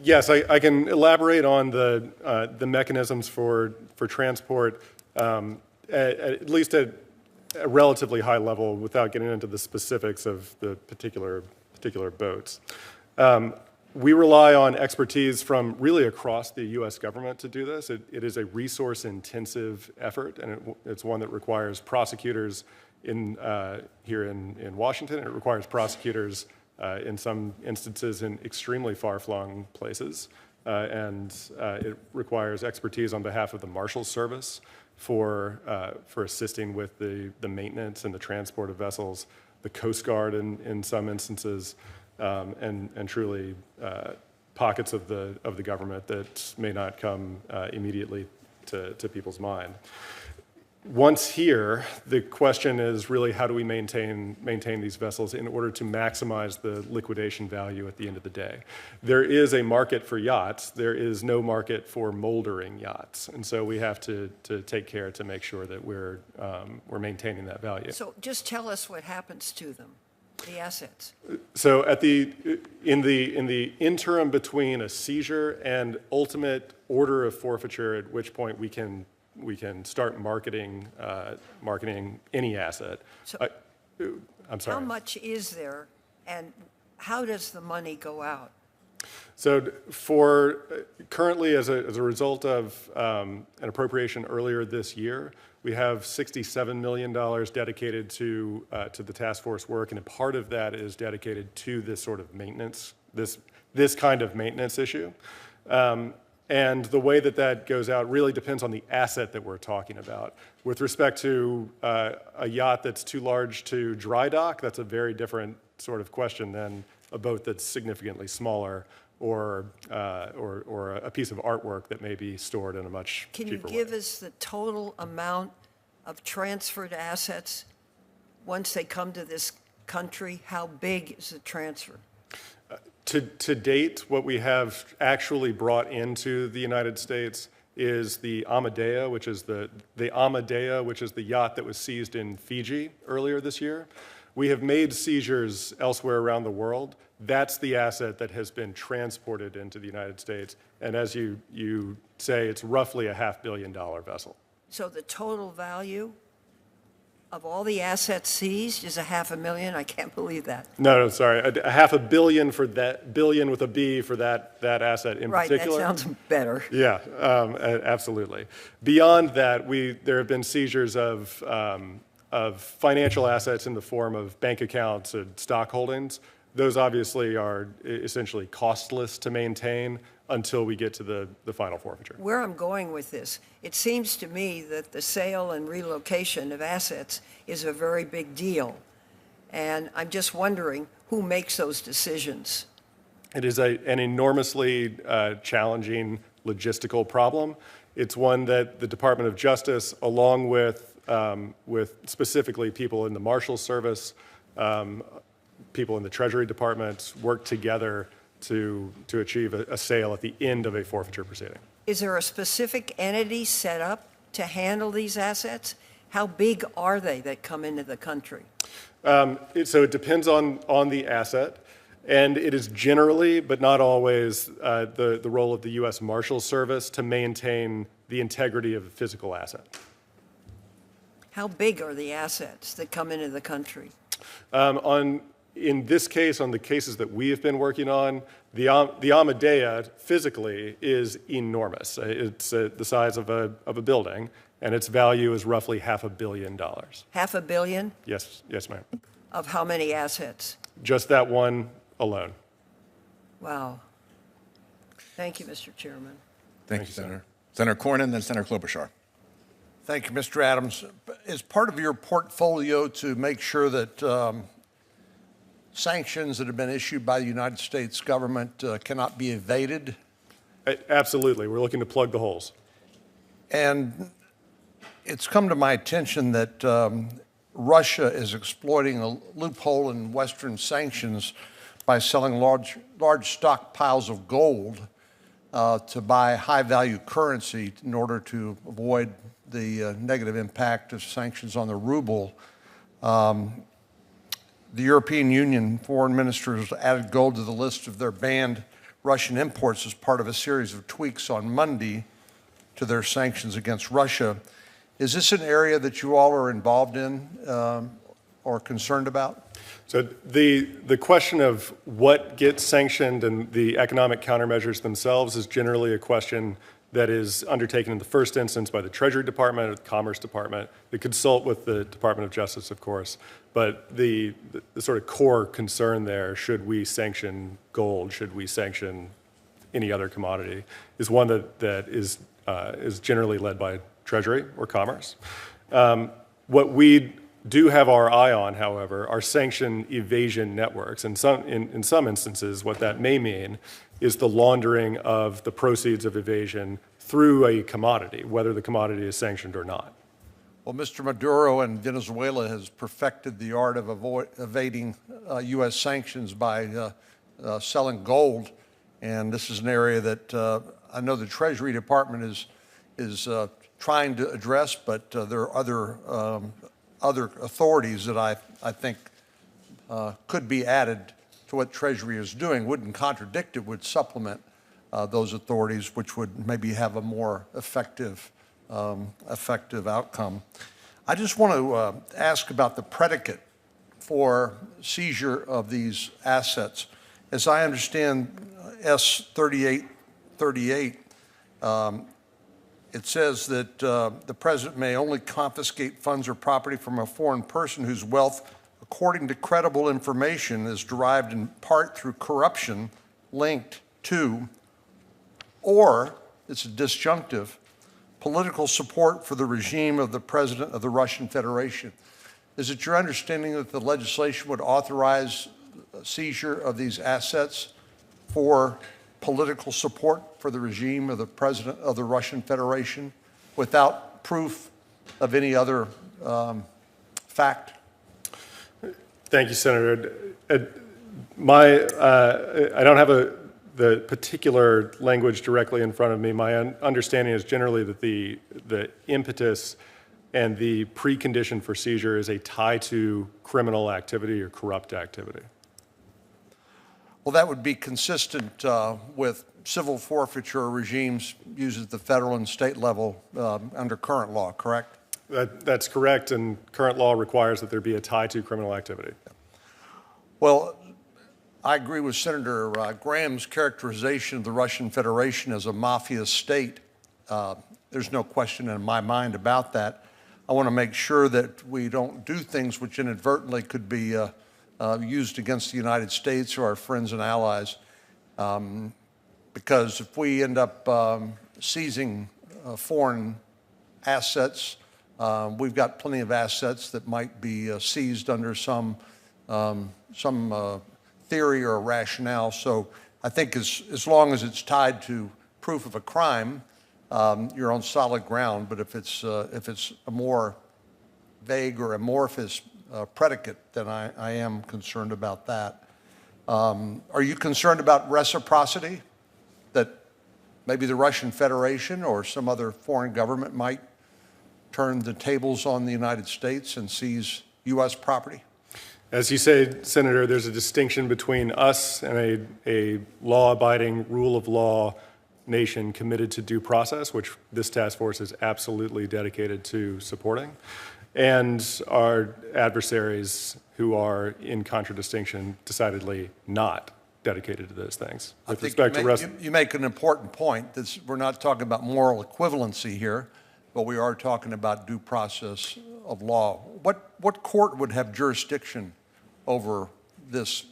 Yes, I can elaborate on the mechanisms for transport, at least at a relatively high level, without getting into the specifics of the particular boats. We rely on expertise from really across the U.S. government to do this. It is a resource-intensive effort, and it's one that requires prosecutors here in Washington. It requires prosecutors in some instances in extremely far-flung places, and it requires expertise on behalf of the Marshals Service for assisting with the maintenance and the transport of vessels, the Coast Guard in some instances, and truly pockets of the government that may not come immediately to people's mind. Once here, the question is really how do we maintain these vessels in order to maximize the liquidation value at the end of the day. There is a market for yachts. There is no market for moldering yachts, and so we have to take care to make sure that we're maintaining that value. So just tell us what happens to them, the assets. So in the interim between a seizure and ultimate order of forfeiture, at which point we can start marketing any asset. So I'm sorry. how much is there, and how does the money go out? So currently, as a result of an appropriation earlier this year, we have $67 million dedicated to the task force work, and a part of that is dedicated to this sort of maintenance, this kind of maintenance issue. And the way that goes out really depends on the asset that we're talking about. With respect to a yacht that's too large to dry dock, that's a very different sort of question than a boat that's significantly smaller or a piece of artwork that may be stored in a much cheaper way. Can you give us the total amount of transferred assets once they come to this country? How big is the transfer? To date, what we have actually brought into the United States is the Amadea, which is the yacht that was seized in Fiji earlier this year. We have made seizures elsewhere around the world. That's the asset that has been transported into the United States. And as you say, it's roughly a $500 million vessel. So the total value of all the assets seized is $500,000? I can't believe that. No, sorry. $500 million for that, billion with a B for that asset in particular. Right, that sounds better. Yeah, absolutely. Beyond that, there have been seizures of financial assets in the form of bank accounts and stock holdings. Those obviously are essentially costless to maintain until we get to the final forfeiture. Where I'm going with this, it seems to me that the sale and relocation of assets is a very big deal. And I'm just wondering who makes those decisions. It is an enormously challenging logistical problem. It's one that the Department of Justice, along with specifically people in the Marshals Service, people in the Treasury Department, work together to achieve a sale at the end of a forfeiture proceeding. Is there a specific entity set up to handle these assets? How big are they that come into the country? So it depends on the asset, and it is generally, but not always, the role of the U.S. Marshals Service to maintain the integrity of a physical asset. How big are the assets that come into the country? In this case, on the cases that we have been working on, the Amadea physically is enormous. It's the size of a building, and its value is roughly $500 million. $500 million? Yes, ma'am. Of how many assets? Just that one alone. Wow. Thank you, Mr. Chairman. Thank you, Senator. Senator Cornyn, then Senator Klobuchar. Thank you, Mr. Adams. Is part of your portfolio to make sure that sanctions that have been issued by the United States government cannot be evaded? Absolutely. We're looking to plug the holes. And it's come to my attention that Russia is exploiting a loophole in Western sanctions by selling large stockpiles of gold to buy high-value currency in order to avoid the negative impact of sanctions on the ruble. The European Union foreign ministers added gold to the list of their banned Russian imports as part of a series of tweaks on Monday to their sanctions against Russia. Is this an area that you all are involved in, or concerned about? So the question of what gets sanctioned and the economic countermeasures themselves is generally a question that is undertaken in the first instance by the Treasury Department or the Commerce Department. They consult with the Department of Justice, of course. But the sort of core concern there, should we sanction gold, should we sanction any other commodity, is one that is generally led by Treasury or Commerce. What we do have our eye on, however, are sanction evasion networks. In some instances, what that may mean is the laundering of the proceeds of evasion through a commodity, whether the commodity is sanctioned or not. Well, Mr. Maduro in Venezuela has perfected the art of evading U.S. sanctions by selling gold, and this is an area that I know the Treasury Department is trying to address, but there are other authorities that I think could be added to what Treasury is doing. Wouldn't contradict it, would supplement those authorities, which would maybe have a more effective outcome. I just want to ask about the predicate for seizure of these assets. As I understand S 3838, it says that the president may only confiscate funds or property from a foreign person whose wealth, according to credible information, is derived in part through corruption linked to, or, it's a disjunctive, political support for the regime of the president of the Russian Federation. Is it your understanding that the legislation would authorize seizure of these assets for political support for the regime of the president of the Russian Federation without proof of any other fact? Thank you, Senator. I don't have the particular language directly in front of me. My understanding is generally that the impetus and the precondition for seizure is a tie to criminal activity or corrupt activity. Well, that would be consistent with civil forfeiture regimes used at the federal and state level under current law, correct? That's correct, and current law requires that there be a tie to criminal activity. Well, I agree with Senator Graham's characterization of the Russian Federation as a mafia state. There's no question in my mind about that. I want to make sure that we don't do things which inadvertently could be used against the United States or our friends and allies. Because if we end up seizing foreign assets, we've got plenty of assets that might be seized under some theory or rationale. So I think as long as it's tied to proof of a crime, you're on solid ground. But if it's a more vague or amorphous predicate, then I am concerned about that. Are you concerned about reciprocity, that maybe the Russian Federation or some other foreign government might turn the tables on the United States and seize U.S. property? As you say, Senator, there's a distinction between us and a law-abiding, rule of law nation committed to due process, which this task force is absolutely dedicated to supporting, and our adversaries who are, in contradistinction, decidedly not dedicated to those things. With respect to you make an important point. We're not talking about moral equivalency here, but we are talking about due process of law. What court would have jurisdiction over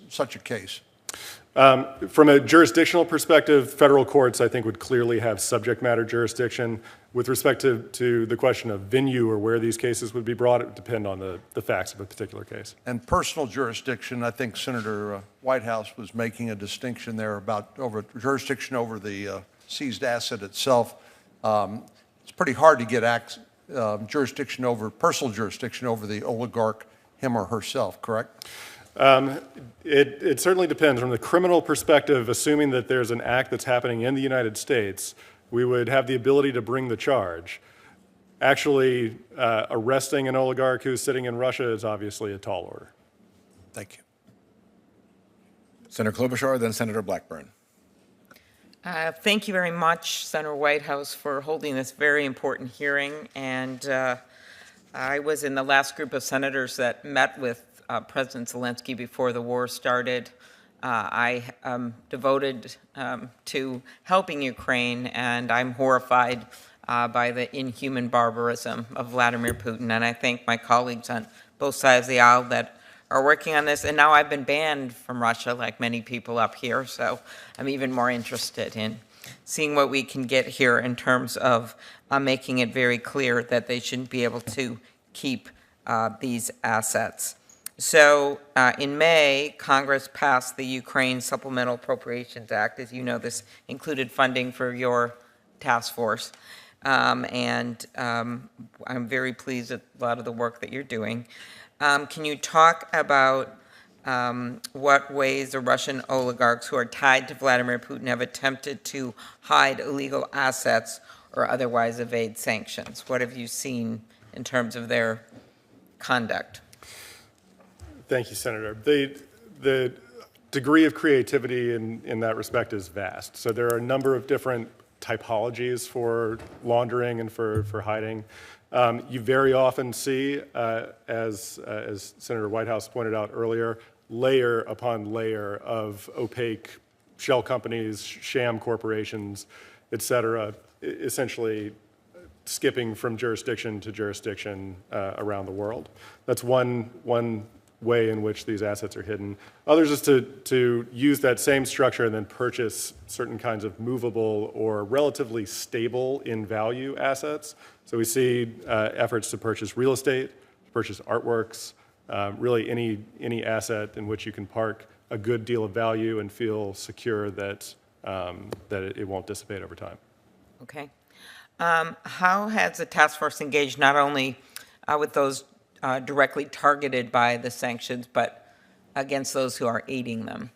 such a case? From a jurisdictional perspective, federal courts, I think, would clearly have subject matter jurisdiction. With respect to the question of venue or where these cases would be brought, it would depend on the facts of a particular case. And personal jurisdiction, I think Senator Whitehouse was making a distinction there about jurisdiction over the seized asset itself. It's pretty hard to get personal jurisdiction over the oligarch, him or herself, correct? It certainly depends. From the criminal perspective, assuming that there's an act that's happening in the United States, we would have the ability to bring the charge. Actually, arresting an oligarch who's sitting in Russia is obviously a tall order. Thank you. Senator Klobuchar, then Senator Blackburn. Thank you very much, Senator Whitehouse, for holding this very important hearing. And I was in the last group of senators that met with President Zelensky before the war started. I am devoted to helping Ukraine, and I'm horrified by the inhuman barbarism of Vladimir Putin. And I thank my colleagues on both sides of the aisle that are working on this. And now I've been banned from Russia, like many people up here, so I'm even more interested in seeing what we can get here in terms of making it very clear that they shouldn't be able to keep these assets. So in May, Congress passed the Ukraine Supplemental Appropriations Act. As you know, this included funding for your task force. And I'm very pleased with a lot of the work that you're doing. Can you talk about what ways the Russian oligarchs who are tied to Vladimir Putin have attempted to hide illegal assets or otherwise evade sanctions? What have you seen in terms of their conduct? Thank you, Senator. The degree of creativity in that respect is vast. So there are a number of different typologies for laundering and for hiding. You very often see, as Senator Whitehouse pointed out earlier, layer upon layer of opaque shell companies, sham corporations, et cetera, essentially skipping from jurisdiction to jurisdiction around the world. That's one way in which these assets are hidden. Others is to use that same structure and then purchase certain kinds of movable or relatively stable in value assets. So we see efforts to purchase real estate, purchase artworks, really any asset in which you can park a good deal of value and feel secure that it won't dissipate over time. Okay. How has the task force engaged not only with those directly targeted by the sanctions, but against those who are aiding them?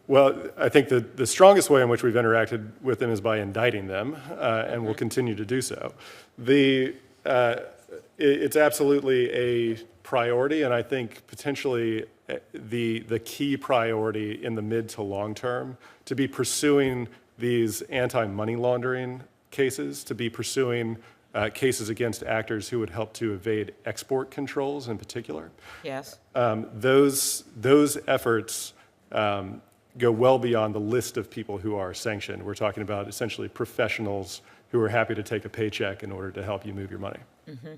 Well, I think the strongest way in which we've interacted with them is by indicting them, and we'll continue to do so. It's absolutely a priority, and I think potentially the key priority in the mid to long term to be pursuing these anti-money laundering cases, to be pursuing cases against actors who would help to evade export controls in particular. Yes. Those efforts go well beyond the list of people who are sanctioned. We're talking about essentially professionals who are happy to take a paycheck in order to help you move your money. Mm-hmm.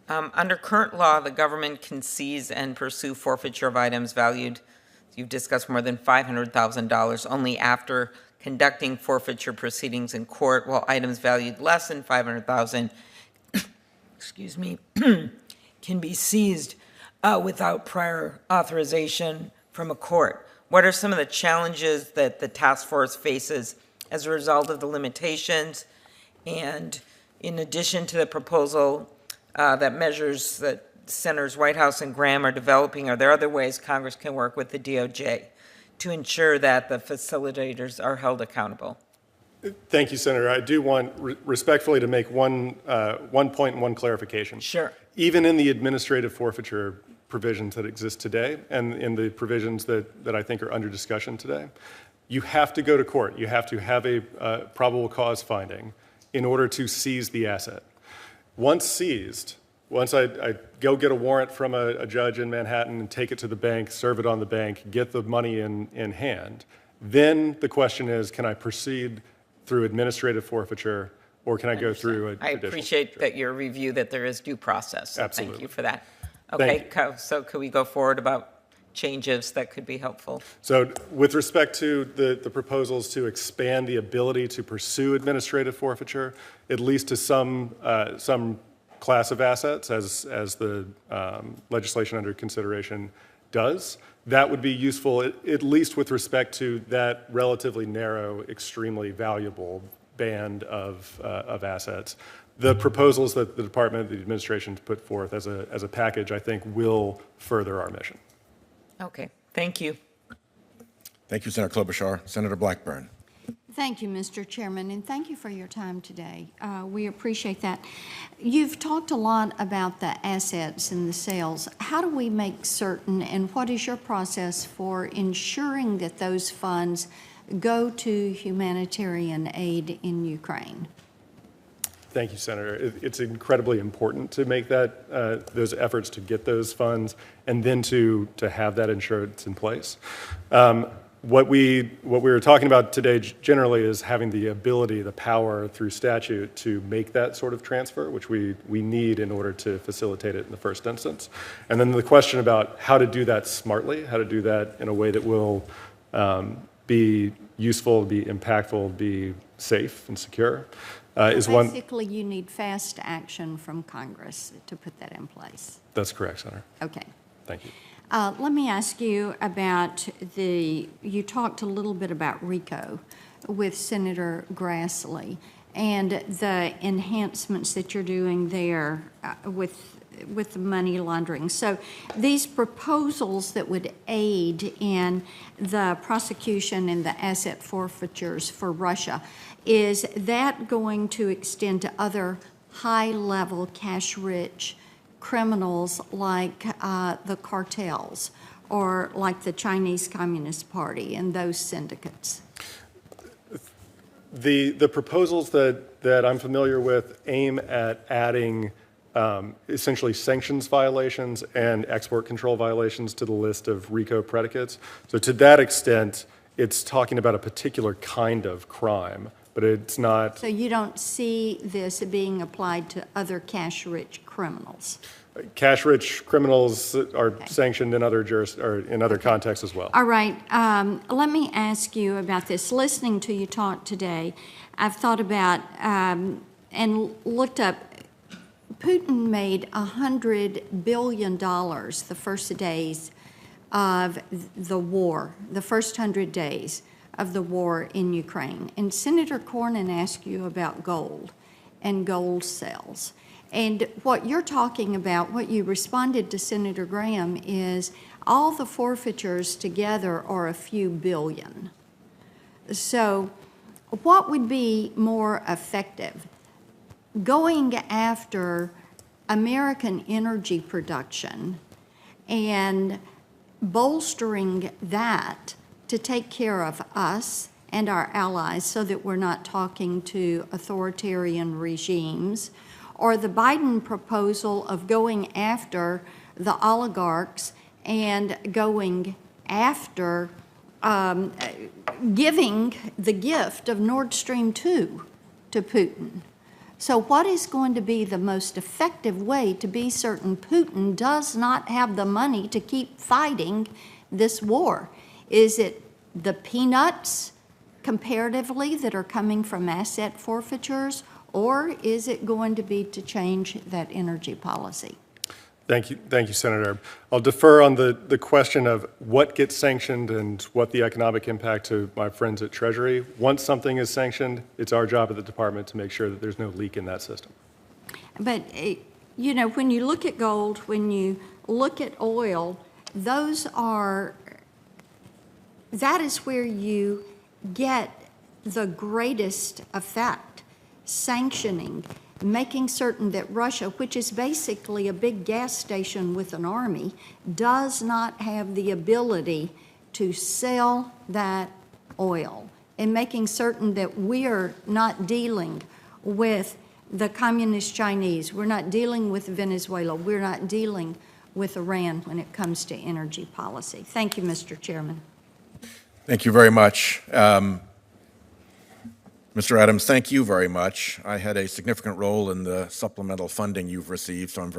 Under current law, the government can seize and pursue forfeiture of items valued, you've discussed, more than $500,000 only after conducting forfeiture proceedings in court, while items valued less than $500,000, excuse me, can be seized without prior authorization from a court. What are some of the challenges that the task force faces as a result of the limitations? And in addition to the proposal that measures that Senators Whitehouse and Graham are developing, are there other ways Congress can work with the DOJ to ensure that the facilitators are held accountable? Thank you, Senator. I do want respectfully to make one point and one clarification. Sure. Even in the administrative forfeiture provisions that exist today and in the provisions that I think are under discussion today, you have to go to court. You have to have a probable cause finding in order to seize the asset. Once seized, once I go get a warrant from a judge in Manhattan and take it to the bank, serve it on the bank, get the money in hand, then the question is, can I proceed through administrative forfeiture or can I go through a I appreciate that your review that there is due process. So absolutely. Thank you for that. Okay, so could we go forward about changes that could be helpful? So with respect to the proposals to expand the ability to pursue administrative forfeiture, at least to some class of assets, as the legislation under consideration does, that would be useful, at least with respect to that relatively narrow, extremely valuable band of assets. The proposals that the Department, the administration put forth as a package, I think, will further our mission. Okay, thank you. Thank you, Senator Klobuchar. Senator Blackburn. Thank you, Mr. Chairman, and thank you for your time today. We appreciate that. You've talked a lot about the assets and the sales. How do we make certain, and what is your process for ensuring that those funds go to humanitarian aid in Ukraine? Thank you, Senator. It's incredibly important to make that those efforts to get those funds and then to have that insurance in place. What we were talking about today generally is having the ability, the power through statute to make that sort of transfer, which we need in order to facilitate it in the first instance. And then the question about how to do that smartly, how to do that in a way that will be useful, be impactful, be safe and secure, is one. Basically, you need fast action from Congress to put that in place. That's correct, Senator. Okay. Thank you. Let me ask you about you talked a little bit about RICO with Senator Grassley and the enhancements that you're doing there with the money laundering. So these proposals that would aid in the prosecution and the asset forfeitures for Russia, is that going to extend to other high-level cash-rich criminals like the cartels or like the Chinese Communist Party and those syndicates? The proposals that I'm familiar with aim at adding essentially sanctions violations and export control violations to the list of RICO predicates. So to that extent, it's talking about a particular kind of crime, but it's not. So you don't see this being applied to other cash-rich criminals? Cash-rich criminals are sanctioned in other in other contexts as well. All right. Let me ask you about this. Listening to you talk today, I've thought about and looked up. Putin made $100 billion the first days of the war, the first 100 days of the war in Ukraine. And Senator Cornyn asked you about gold and gold sales. And what you're talking about, what you responded to Senator Graham, is all the forfeitures together are a few billion. So what would be more effective? Going after American energy production and bolstering that to take care of us and our allies so that we're not talking to authoritarian regimes, or the Biden proposal of going after the oligarchs and going after giving the gift of Nord Stream 2 to Putin. So what is going to be the most effective way to be certain Putin does not have the money to keep fighting this war? Is it the peanuts, comparatively, that are coming from asset forfeitures, or is it going to be to change that energy policy? Thank you, Senator. I'll defer on the question of what gets sanctioned and what the economic impact to my friends at Treasury. Once something is sanctioned, it's our job at the department to make sure that there's no leak in that system. But, you know, when you look at gold, when you look at oil, that is where you get the greatest effect, sanctioning, making certain that Russia, which is basically a big gas station with an army, does not have the ability to sell that oil, and making certain that we are not dealing with the communist Chinese, we're not dealing with Venezuela, we're not dealing with Iran when it comes to energy policy. Thank you, Mr. Chairman. Thank you very much. Mr. Adams, thank you very much. I had a significant role in the supplemental funding you've received, so I'm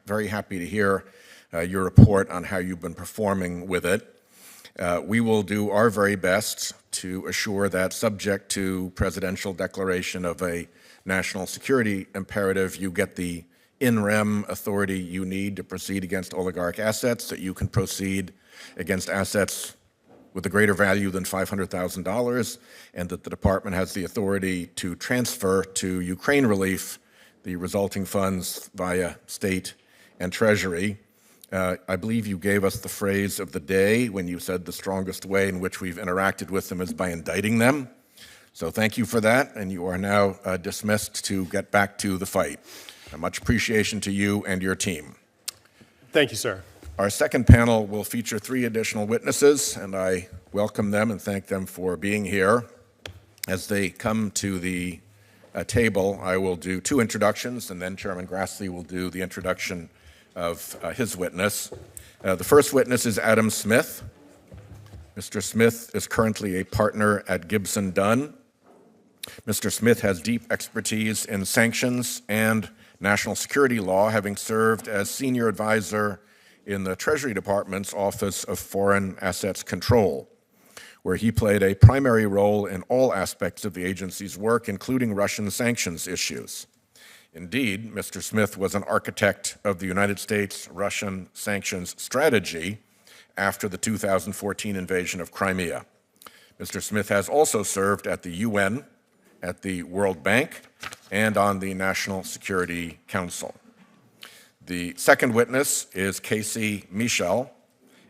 very happy to hear your report on how you've been performing with it. We will do our very best to assure that, subject to presidential declaration of a national security imperative, you get the in rem authority you need to proceed against oligarch assets, that you can proceed against assets with a greater value than $500,000, and that the department has the authority to transfer to Ukraine relief the resulting funds via state and treasury. I believe you gave us the phrase of the day when you said the strongest way in which we've interacted with them is by indicting them. So thank you for that, and you are now dismissed to get back to the fight. Much appreciation to you and your team. Thank you, sir. Our second panel will feature 3 additional witnesses, and I welcome them and thank them for being here. As they come to the table, I will do two introductions, and then Chairman Grassley will do the introduction of his witness. The first witness is Adam Smith. Mr. Smith is currently a partner at Gibson Dunn. Mr. Smith has deep expertise in sanctions and national security law, having served as senior advisor in the Treasury Department's Office of Foreign Assets Control, where he played a primary role in all aspects of the agency's work, including Russian sanctions issues. Indeed, Mr. Smith was an architect of the United States-Russian sanctions strategy after the 2014 invasion of Crimea. Mr. Smith has also served at the UN, at the World Bank, and on the National Security Council. The second witness is Casey Michel,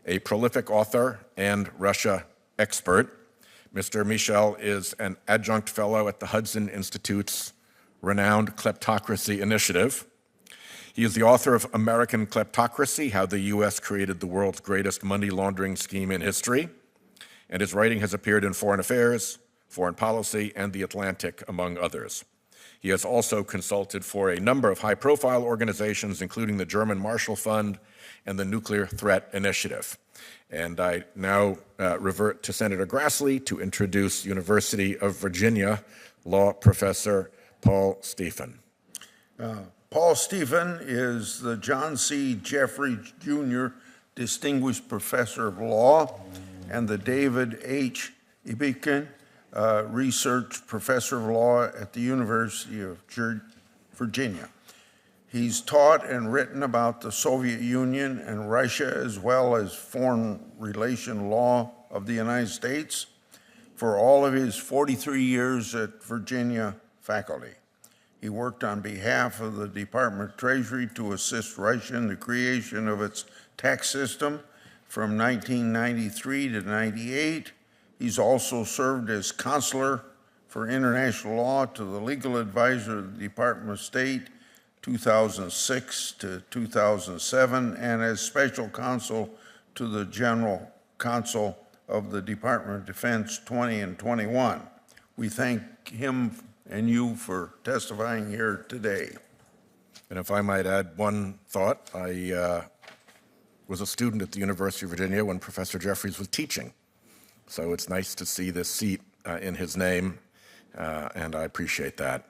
a prolific author and Russia expert. Mr. Michel is an adjunct fellow at the Hudson Institute's renowned Kleptocracy Initiative. He is the author of American Kleptocracy: How the U.S. Created the World's Greatest Money Laundering Scheme in History, and his writing has appeared in Foreign Affairs, Foreign Policy, and The Atlantic, among others. He has also consulted for a number of high-profile organizations, including the German Marshall Fund and the Nuclear Threat Initiative. And I now revert to Senator Grassley to introduce University of Virginia law professor Paul Stephen. Paul Stephen is the John C. Jeffries Jr. Distinguished Professor of Law and the David H. Ibikin Research Professor of Law at the University of Virginia. He's taught and written about the Soviet Union and Russia, as well as foreign relation law of the United States, for all of his 43 years at Virginia faculty. He worked on behalf of the Department of Treasury to assist Russia in the creation of its tax system from 1993 to 98. He's also served as counselor for international law to the legal advisor of the Department of State 2006 to 2007, and as special counsel to the General Counsel of the Department of Defense 20 and 21. We thank him and you for testifying here today. And if I might add one thought, I was a student at the University of Virginia when Professor Jeffries was teaching. So it's nice to see this seat in his name, and I appreciate that.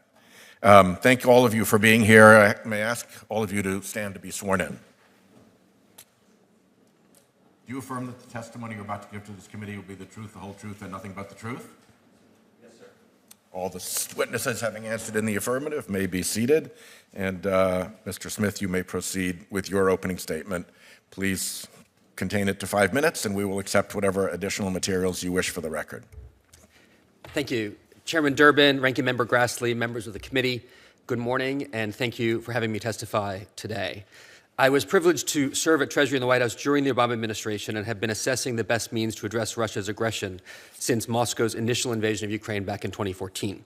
Thank all of you for being here. I may ask all of you to stand to be sworn in. Do you affirm that the testimony you're about to give to this committee will be the truth, the whole truth, and nothing but the truth? Yes, sir. All the witnesses having answered in the affirmative may be seated. And Mr. Smith, you may proceed with your opening statement. Please contain it to 5 minutes, and we will accept whatever additional materials you wish for the record. Thank you. Chairman Durbin, Ranking Member Grassley, members of the committee, good morning, and thank you for having me testify today. I was privileged to serve at Treasury in the White House during the Obama administration and have been assessing the best means to address Russia's aggression since Moscow's initial invasion of Ukraine back in 2014.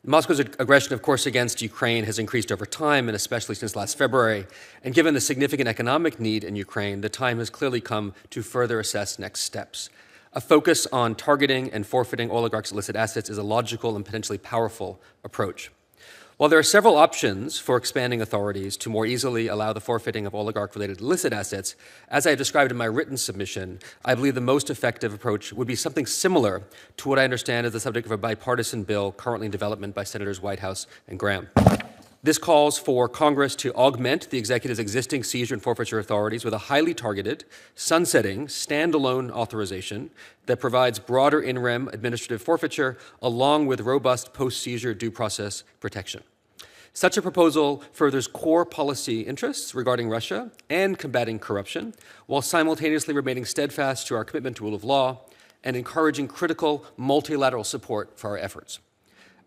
Moscow's aggression, of course, against Ukraine has increased over time, and especially since last February. And given the significant economic need in Ukraine, the time has clearly come to further assess next steps. A focus on targeting and forfeiting oligarchs' illicit assets is a logical and potentially powerful approach. While there are several options for expanding authorities to more easily allow the forfeiting of oligarch-related illicit assets, as I have described in my written submission, I believe the most effective approach would be something similar to what I understand is the subject of a bipartisan bill currently in development by Senators Whitehouse and Graham. This calls for Congress to augment the executive's existing seizure and forfeiture authorities with a highly targeted, sunsetting, standalone authorization that provides broader in-rem administrative forfeiture along with robust post-seizure due process protection. Such a proposal furthers core policy interests regarding Russia and combating corruption, while simultaneously remaining steadfast to our commitment to rule of law and encouraging critical multilateral support for our efforts.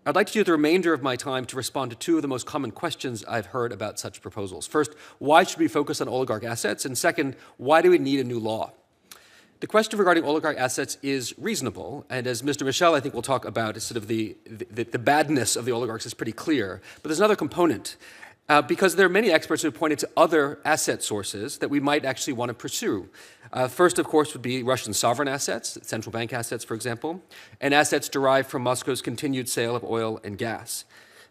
I'd like to use the remainder of my time to respond to two of the most common questions I've heard about such proposals. First, why should we focus on oligarch assets? And second, why do we need a new law? The question regarding oligarch assets is reasonable, and as Mr. Michel, I think, will talk about, sort of the badness of the oligarchs is pretty clear. But there's another component, because there are many experts who have pointed to other asset sources that we might actually want to pursue. First, of course, would be Russian sovereign assets, central bank assets, for example, and assets derived from Moscow's continued sale of oil and gas.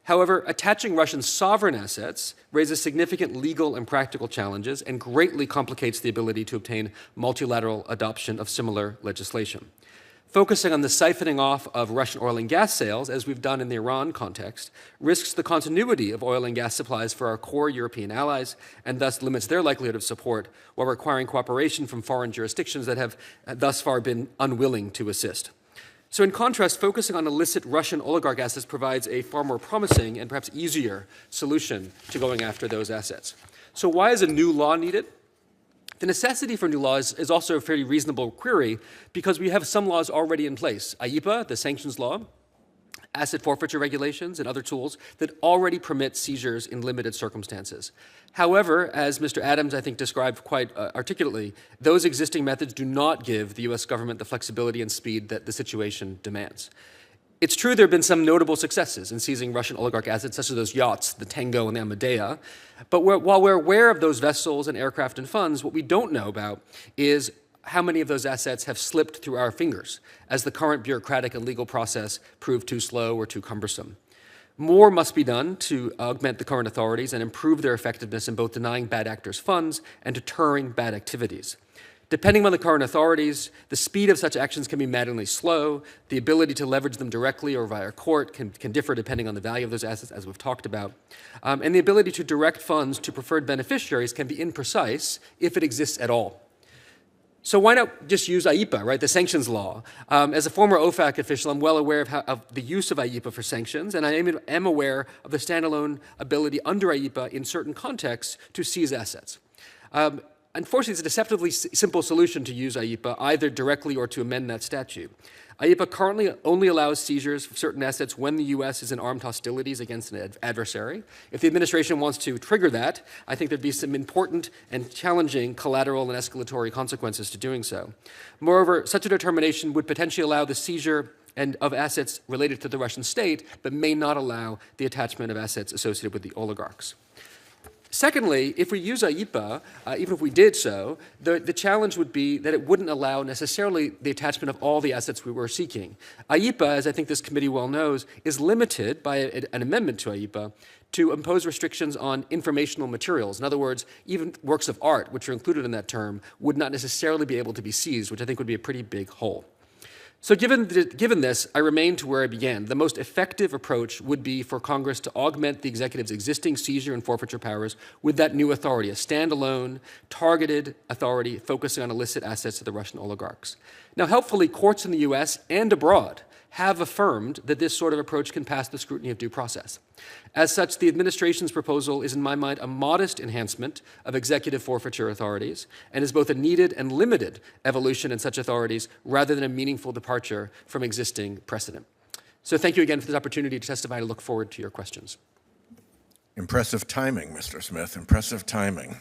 However, attaching Russian sovereign assets raises significant legal and practical challenges and greatly complicates the ability to obtain multilateral adoption of similar legislation. Focusing on the siphoning off of Russian oil and gas sales, as we've done in the Iran context, risks the continuity of oil and gas supplies for our core European allies and thus limits their likelihood of support while requiring cooperation from foreign jurisdictions that have thus far been unwilling to assist. So in contrast, focusing on illicit Russian oligarch assets provides a far more promising and perhaps easier solution to going after those assets. So why is a new law needed? The necessity for new laws is also a fairly reasonable query because we have some laws already in place. IEEPA, the sanctions law, asset forfeiture regulations, and other tools that already permit seizures in limited circumstances. However, as Mr. Adams, I think, described quite articulately, those existing methods do not give the U.S. government the flexibility and speed that the situation demands. It's true there have been some notable successes in seizing Russian oligarch assets, such as those yachts, the Tango and the Amadea. But while we're aware of those vessels and aircraft and funds, what we don't know about is how many of those assets have slipped through our fingers as the current bureaucratic and legal process proved too slow or too cumbersome. More must be done to augment the current authorities and improve their effectiveness in both denying bad actors funds and deterring bad activities. Depending on the current authorities, the speed of such actions can be maddeningly slow. The ability to leverage them directly or via court can differ depending on the value of those assets, as we've talked about. And the ability to direct funds to preferred beneficiaries can be imprecise if it exists at all. So why not just use IEEPA, right, the sanctions law? As a former OFAC official, I'm well aware of the use of IEEPA for sanctions, and I am aware of the standalone ability under IEEPA in certain contexts to seize assets. Unfortunately, it's a deceptively simple solution to use IEEPA, either directly or to amend that statute. IEEPA currently only allows seizures of certain assets when the U.S. is in armed hostilities against an adversary. If the administration wants to trigger that, I think there'd be some important and challenging collateral and escalatory consequences to doing so. Moreover, such a determination would potentially allow the seizure of assets related to the Russian state, but may not allow the attachment of assets associated with the oligarchs. Secondly, if we use IEEPA, even if we did so, the challenge would be that it wouldn't allow necessarily the attachment of all the assets we were seeking. IEEPA, as I think this committee well knows, is limited by an amendment to IEEPA to impose restrictions on informational materials. In other words, even works of art, which are included in that term, would not necessarily be able to be seized, which I think would be a pretty big hole. So given this, I remain to where I began. The most effective approach would be for Congress to augment the executive's existing seizure and forfeiture powers with that new authority, a standalone, targeted authority focusing on illicit assets of the Russian oligarchs. Now, helpfully, courts in the U.S. and abroad have affirmed that this sort of approach can pass the scrutiny of due process. As such, the administration's proposal is, in my mind, a modest enhancement of executive forfeiture authorities and is both a needed and limited evolution in such authorities rather than a meaningful departure from existing precedent. So thank you again for this opportunity to testify. I look forward to your questions. Impressive timing, Mr. Smith, impressive timing.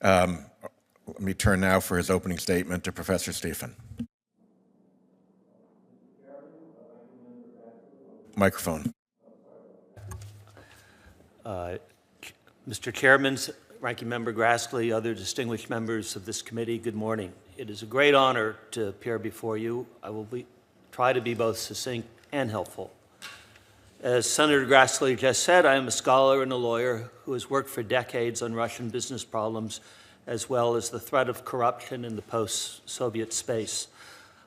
Let me turn now for his opening statement to Professor Stephen. Microphone. Mr. Chairman, Ranking Member Grassley, other distinguished members of this committee, good morning. It is a great honor to appear before you. I will try to be both succinct and helpful. As Senator Grassley just said, I am a scholar and a lawyer who has worked for decades on Russian business problems as well as the threat of corruption in the post-Soviet space.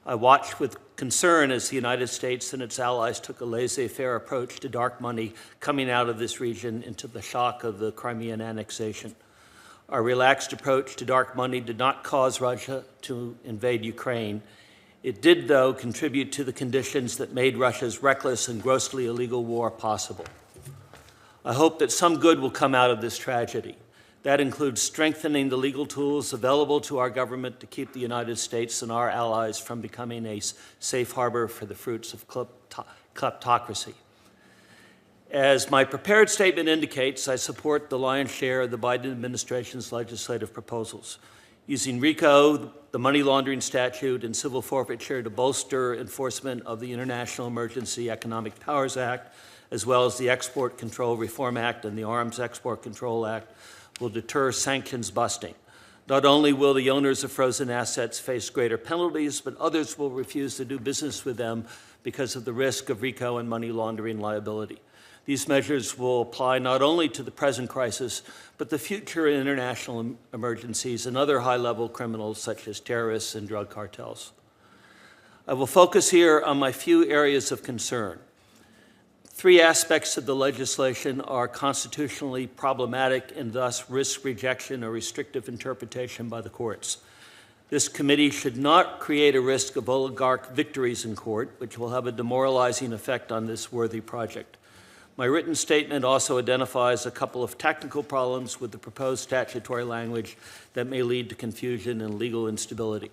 I watched with concern as the United States and its allies took a laissez-faire approach to dark money coming out of this region into the shock of the Crimean annexation. Our relaxed approach to dark money did not cause Russia to invade Ukraine. It did, though, contribute to the conditions that made Russia's reckless and grossly illegal war possible. I hope that some good will come out of this tragedy. That includes strengthening the legal tools available to our government to keep the United States and our allies from becoming a safe harbor for the fruits of kleptocracy. As my prepared statement indicates, I support the lion's share of the Biden administration's legislative proposals, using RICO, the money laundering statute, and civil forfeiture to bolster enforcement of the International Emergency Economic Powers Act, as well as the Export Control Reform Act and the Arms Export Control Act, will deter sanctions busting. Not only will the owners of frozen assets face greater penalties, but others will refuse to do business with them because of the risk of RICO and money laundering liability. These measures will apply not only to the present crisis, but the future international emergencies and other high-level criminals such as terrorists and drug cartels. I will focus here on my few areas of concern. Three aspects of the legislation are constitutionally problematic and thus risk rejection or restrictive interpretation by the courts. This committee should not create a risk of oligarch victories in court, which will have a demoralizing effect on this worthy project. My written statement also identifies a couple of technical problems with the proposed statutory language that may lead to confusion and legal instability.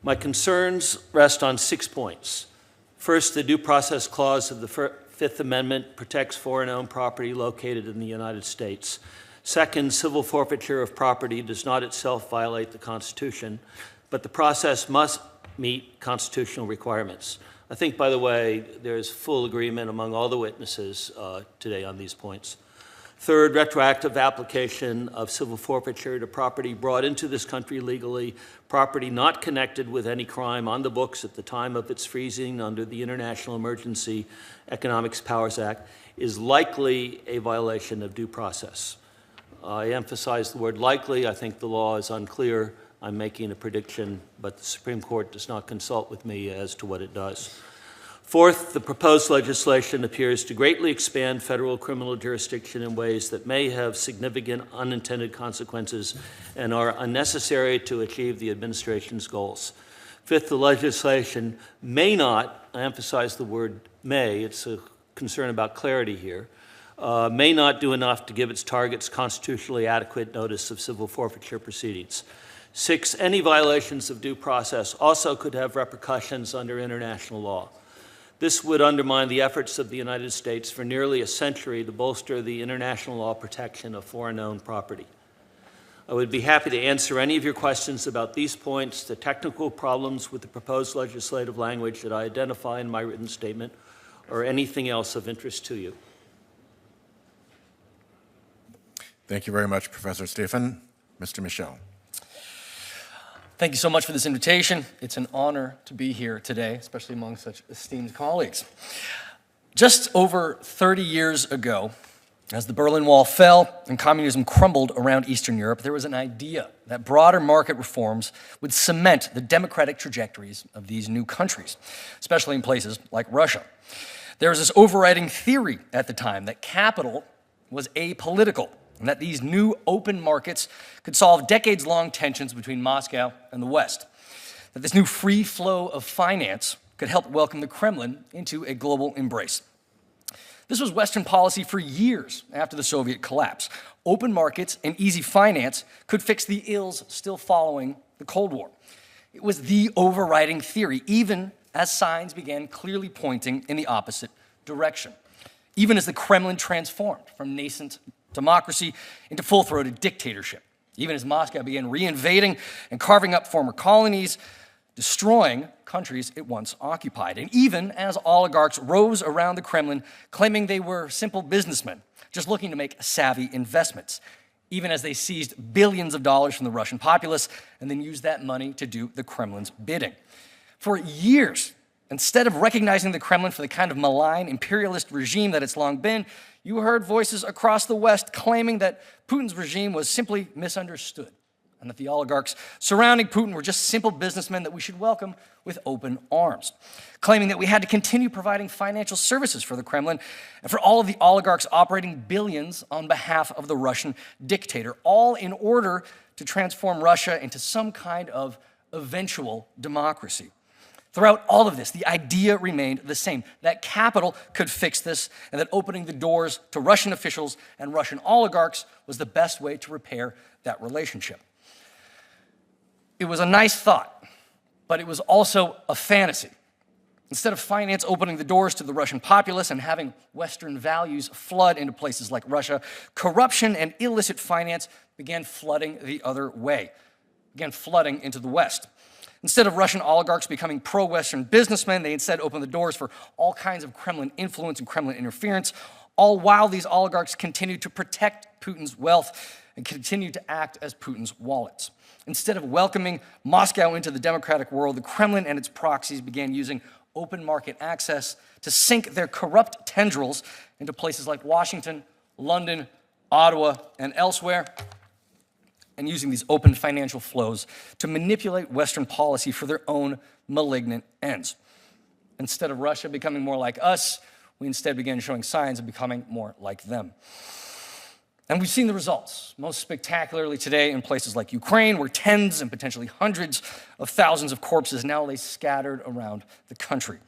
My concerns rest on 6 points. First, the due process clause of the Fifth Amendment protects foreign-owned property located in the United States. Second, civil forfeiture of property does not itself violate the Constitution, but the process must meet constitutional requirements. I think, by the way, there's full agreement among all the witnesses today on these points. Third, retroactive application of civil forfeiture to property brought into this country legally, property not connected with any crime on the books at the time of its freezing under the International Emergency Economic Powers Act, is likely a violation of due process. I emphasize the word likely. I think the law is unclear. I'm making a prediction, but the Supreme Court does not consult with me as to what it does. Fourth, the proposed legislation appears to greatly expand federal criminal jurisdiction in ways that may have significant unintended consequences and are unnecessary to achieve the administration's goals. Fifth, the legislation may not, I emphasize the word may, it's a concern about clarity here, may not do enough to give its targets constitutionally adequate notice of civil forfeiture proceedings. Six, any violations of due process also could have repercussions under international law. This would undermine the efforts of the United States for nearly a century to bolster the international law protection of foreign-owned property. I would be happy to answer any of your questions about these points, the technical problems with the proposed legislative language that I identify in my written statement, or anything else of interest to you. Thank you very much, Professor Stephen. Mr. Michel. Thank you so much for this invitation. It's an honor to be here today, especially among such esteemed colleagues. Just over 30 years ago, as the Berlin Wall fell and communism crumbled around Eastern Europe, there was an idea that broader market reforms would cement the democratic trajectories of these new countries, especially in places like Russia. There was this overriding theory at the time that capital was apolitical, and that these new open markets could solve decades-long tensions between Moscow and the West. That this new free flow of finance could help welcome the Kremlin into a global embrace. This was Western policy for years after the Soviet collapse. Open markets and easy finance could fix the ills still following the Cold War. It was the overriding theory, even as signs began clearly pointing in the opposite direction. Even as the Kremlin transformed from nascent democracy into full-throated dictatorship, even as Moscow began reinvading and carving up former colonies, destroying countries it once occupied, and even as oligarchs rose around the Kremlin claiming they were simple businessmen just looking to make savvy investments, even as they seized billions of dollars from the Russian populace and then used that money to do the Kremlin's bidding. For years, instead of recognizing the Kremlin for the kind of malign imperialist regime that it's long been, you heard voices across the West claiming that Putin's regime was simply misunderstood and that the oligarchs surrounding Putin were just simple businessmen that we should welcome with open arms, claiming that we had to continue providing financial services for the Kremlin and for all of the oligarchs operating billions on behalf of the Russian dictator, all in order to transform Russia into some kind of eventual democracy. Throughout all of this, the idea remained the same, that capital could fix this and that opening the doors to Russian officials and Russian oligarchs was the best way to repair that relationship. It was a nice thought, but it was also a fantasy. Instead of finance opening the doors to the Russian populace and having Western values flood into places like Russia, corruption and illicit finance began flooding the other way, began flooding into the West. Instead of Russian oligarchs becoming pro-Western businessmen, they instead opened the doors for all kinds of Kremlin influence and Kremlin interference, all while these oligarchs continued to protect Putin's wealth and continued to act as Putin's wallets. Instead of welcoming Moscow into the democratic world, the Kremlin and its proxies began using open market access to sink their corrupt tendrils into places like Washington, London, Ottawa, and elsewhere, and using these open financial flows to manipulate Western policy for their own malignant ends. Instead of Russia becoming more like us, we instead began showing signs of becoming more like them. And we've seen the results, most spectacularly today in places like Ukraine, where tens and potentially hundreds of thousands of corpses now lay scattered around the country,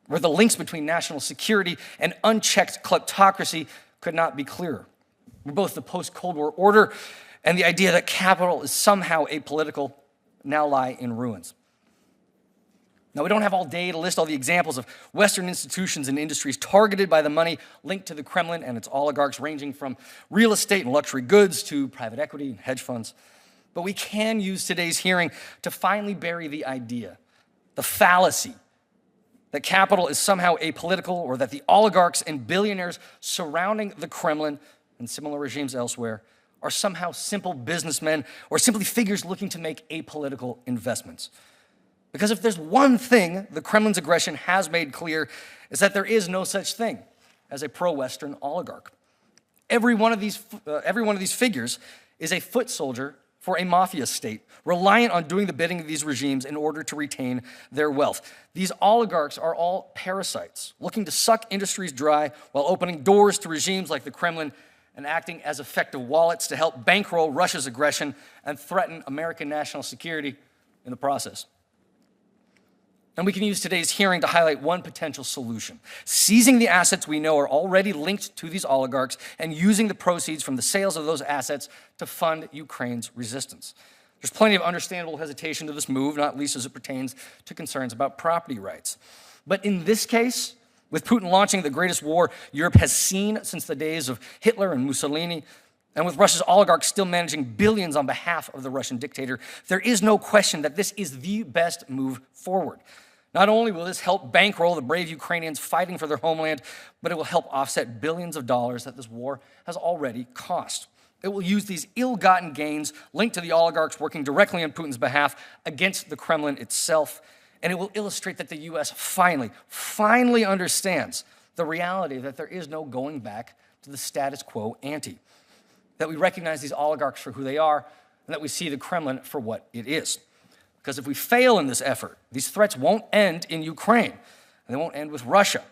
where the links between national security and unchecked kleptocracy could not be clearer, where both the post-Cold War order and the idea that capital is somehow apolitical now lie in ruins. Now, we don't have all day to list all the examples of Western institutions and industries targeted by the money linked to the Kremlin and its oligarchs, ranging from real estate and luxury goods to private equity and hedge funds. But we can use today's hearing to finally bury the idea, the fallacy, that capital is somehow apolitical or that the oligarchs and billionaires surrounding the Kremlin and similar regimes elsewhere are somehow simple businessmen or simply figures looking to make apolitical investments. Because if there's one thing the Kremlin's aggression has made clear, is that there is no such thing as a pro-Western oligarch. Every one of these figures is a foot soldier for a mafia state, reliant on doing the bidding of these regimes in order to retain their wealth. These oligarchs are all parasites, looking to suck industries dry while opening doors to regimes like the Kremlin and acting as effective wallets to help bankroll Russia's aggression and threaten American national security in the process. And we can use today's hearing to highlight one potential solution: seizing the assets we know are already linked to these oligarchs and using the proceeds from the sales of those assets to fund Ukraine's resistance. There's plenty of understandable hesitation to this move, not least as it pertains to concerns about property rights. But in this case, with Putin launching the greatest war Europe has seen since the days of Hitler and Mussolini, and with Russia's oligarchs still managing billions on behalf of the Russian dictator, there is no question that this is the best move forward. Not only will this help bankroll the brave Ukrainians fighting for their homeland, but it will help offset billions of dollars that this war has already cost. It will use these ill-gotten gains linked to the oligarchs working directly on Putin's behalf against the Kremlin itself, and it will illustrate that the U.S. finally understands the reality that there is no going back to the status quo ante, that we recognize these oligarchs for who they are, and that we see the Kremlin for what it is. Because if we fail in this effort, these threats won't end in Ukraine, and they won't end with Russia.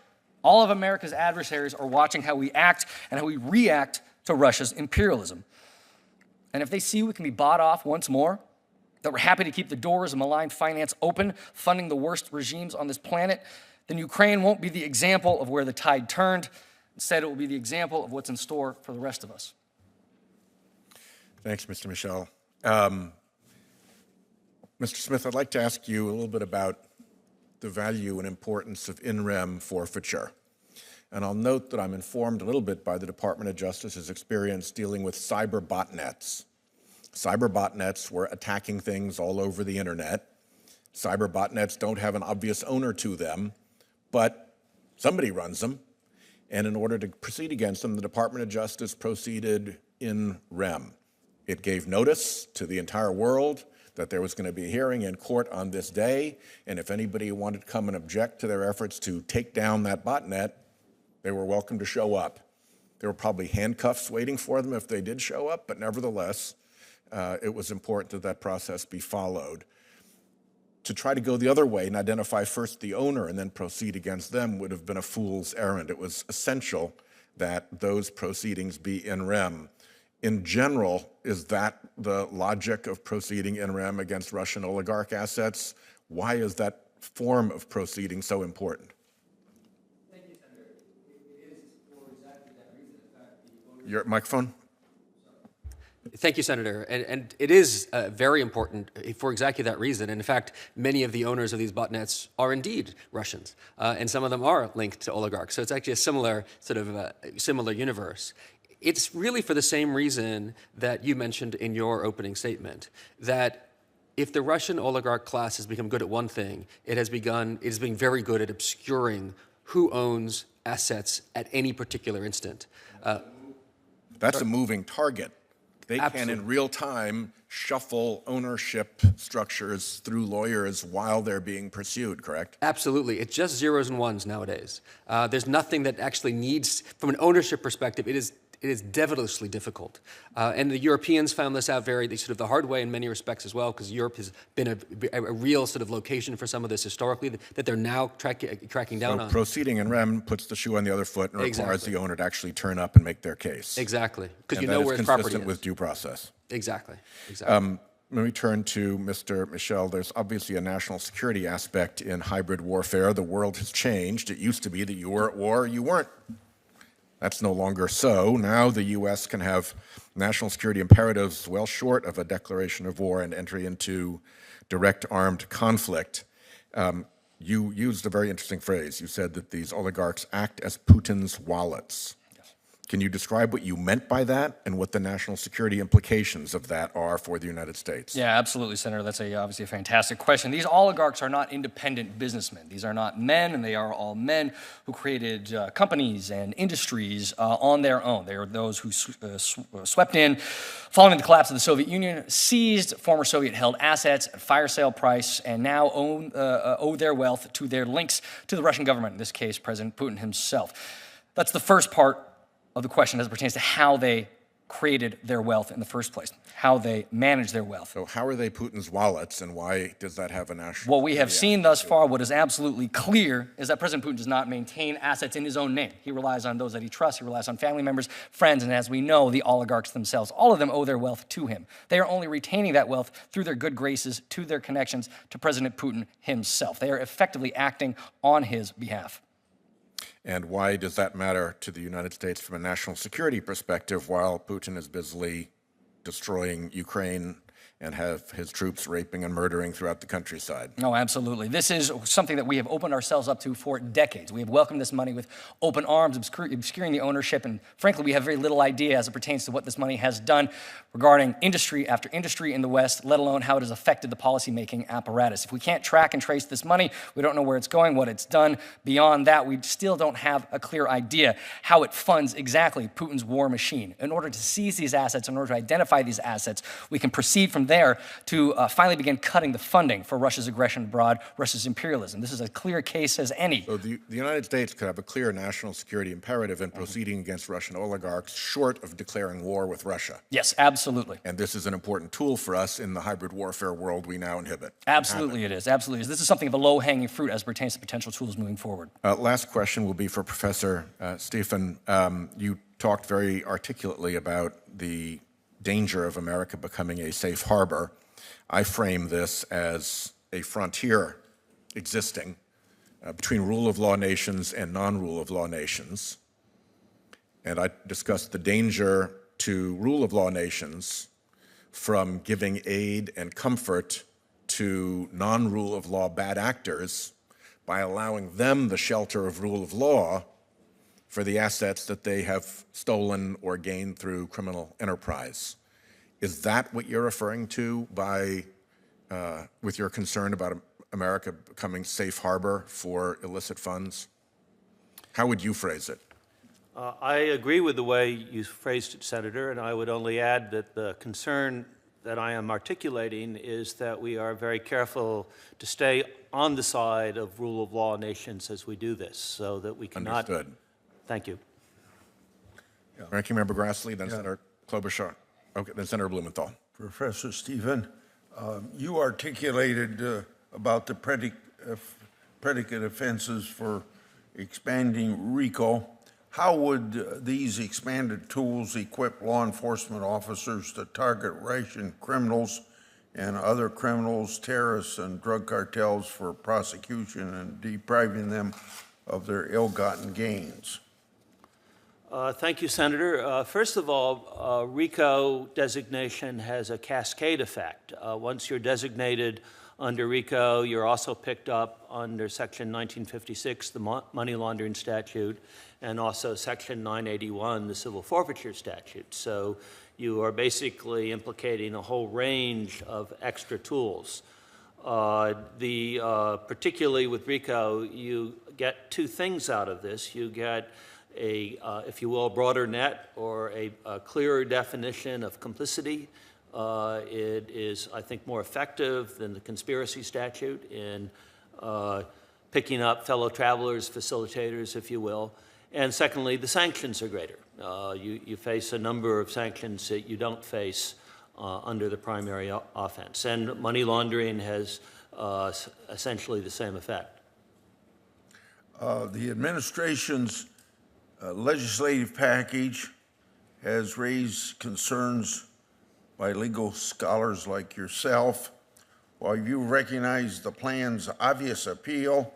All of America's adversaries are watching how we act and how we react to Russia's imperialism. And if they see we can be bought off once more, that we're happy to keep the doors of malign finance open, funding the worst regimes on this planet, then Ukraine won't be the example of where the tide turned. Instead, it will be the example of what's in store for the rest of us. Thanks, Mr. Michel. Mr. Smith, I'd like to ask you a little bit about the value and importance of in-rem forfeiture. And I'll note that I'm informed a little bit by the Department of Justice's experience dealing with cyber botnets. Cyber botnets were attacking things all over the internet. Cyber botnets don't have an obvious owner to them, but somebody runs them. And in order to proceed against them, the Department of Justice proceeded in rem. It gave notice to the entire world that there was going to be a hearing in court on this day, and if anybody wanted to come and object to their efforts to take down that botnet, they were welcome to show up. There were probably handcuffs waiting for them if they did show up, but nevertheless, it was important that that process be followed. To try to go the other way and identify first the owner and then proceed against them would have been a fool's errand. It was essential that those proceedings be in rem. In general, is that the logic of proceeding in rem against Russian oligarch assets? Why is that form of proceeding so important? Thank you, Senator. It is for exactly that reason. In fact, Your microphone? Thank you, Senator. And it is very important for exactly that reason. And in fact, many of the owners of these botnets are indeed Russians, and some of them are linked to oligarchs. So it's actually a similar similar universe. It's really for the same reason that you mentioned in your opening statement, that if the Russian oligarch class has become good at one thing, it is being very good at obscuring who owns assets at any particular instant. That's a moving target. They can, in real time, shuffle ownership structures through lawyers while they're being pursued, correct? Absolutely. It's just zeros and ones nowadays. There's nothing that actually needs, from an ownership perspective, it is devilishly difficult. And the Europeans found this out sort of the hard way in many respects as well, because Europe has been a real sort of location for some of this historically that they're now tracking down on. Proceeding in rem puts the shoe on the other foot and requires Exactly. the owner to actually turn up and make their case. Exactly. Because And you that know is where his property consistent is. with due process. Exactly. Let me turn to Mr. Michel. There's obviously a national security aspect in hybrid warfare. The world has changed. It used to be that you were at war or you weren't. That's no longer so. Now the U.S. can have national security imperatives well short of a declaration of war and entry into direct armed conflict. You used a very interesting phrase. You said that these oligarchs act as Putin's wallets. Can you describe what you meant by that and what the national security implications of that are for the United States? Yeah, absolutely, Senator. That's obviously a fantastic question. These oligarchs are not independent businessmen. These are not men, and they are all men who created companies and industries on their own. They are those who swept in following the collapse of the Soviet Union, seized former Soviet-held assets at fire sale price, and now owe their wealth to their links to the Russian government, in this case, President Putin himself. That's the first part of the question as it pertains to how they created their wealth in the first place, how they manage their wealth. So how are they Putin's wallets, and why does that have a national? What we have seen thus far, what is absolutely clear, is that President Putin does not maintain assets in his own name. He relies on those that he trusts. He relies on family members, friends, and as we know, the oligarchs themselves. All of them owe their wealth to him. They are only retaining that wealth through their good graces, to their connections to President Putin himself. They are effectively acting on his behalf. And why does that matter to the United States from a national security perspective while Putin is busily destroying Ukraine and have his troops raping and murdering throughout the countryside? No, absolutely. This is something that we have opened ourselves up to for decades. We have welcomed this money with open arms, obscuring the ownership, and frankly, we have very little idea as it pertains to what this money has done regarding industry after industry in the West, let alone how it has affected the policymaking apparatus. If we can't track and trace this money, we don't know where it's going, what it's done. Beyond that, we still don't have a clear idea how it funds exactly Putin's war machine. In order to seize these assets, in order to identify these assets, we can proceed from there to finally begin cutting the funding for Russia's aggression abroad, Russia's imperialism. This is as clear a case as any. So the United States could have a clear national security imperative in proceeding against Russian oligarchs short of declaring war with Russia. Yes, absolutely. And this is an important tool for us in the hybrid warfare world we now inhabit. Absolutely it is. Absolutely. This is something of a low-hanging fruit as it pertains to potential tools moving forward. Last question will be for Professor Stephen. You talked very articulately about the danger of America becoming a safe harbor. I frame this as a frontier existing between rule of law nations and non-rule of law nations. And I discussed the danger to rule of law nations from giving aid and comfort to non-rule of law bad actors by allowing them the shelter of rule of law for the assets that they have stolen or gained through criminal enterprise. Is that what you're referring to by, with your concern about America becoming safe harbor for illicit funds? How would you phrase it? I agree with the way you phrased it, Senator, and I would only add that the concern that I am articulating is that we are very careful to stay on the side of rule of law nations as we do this, so that we cannot... Understood. Thank you. Yeah. Ranking Member Grassley, then Senator Klobuchar. Okay, then Senator Blumenthal. Professor Stephen, you articulated about the predicate offenses for expanding RICO. How would these expanded tools equip law enforcement officers to target Russian criminals and other criminals, terrorists, and drug cartels for prosecution and depriving them of their ill-gotten gains? Thank you, Senator. First of all, RICO designation has a cascade effect. Once you're designated under RICO, you're also picked up under Section 1956, the money laundering statute, and also Section 981, the civil forfeiture statute. So you are basically implicating a whole range of extra tools. Particularly with RICO, you get two things out of this. You get if you will, broader net or a clearer definition of complicity. It is, I think, more effective than the conspiracy statute in picking up fellow travelers, facilitators, if you will. And secondly, the sanctions are greater. You face a number of sanctions that you don't face under the primary offense. And money laundering has essentially the same effect. The administration's legislative package has raised concerns by legal scholars like yourself. While you recognize the plan's obvious appeal,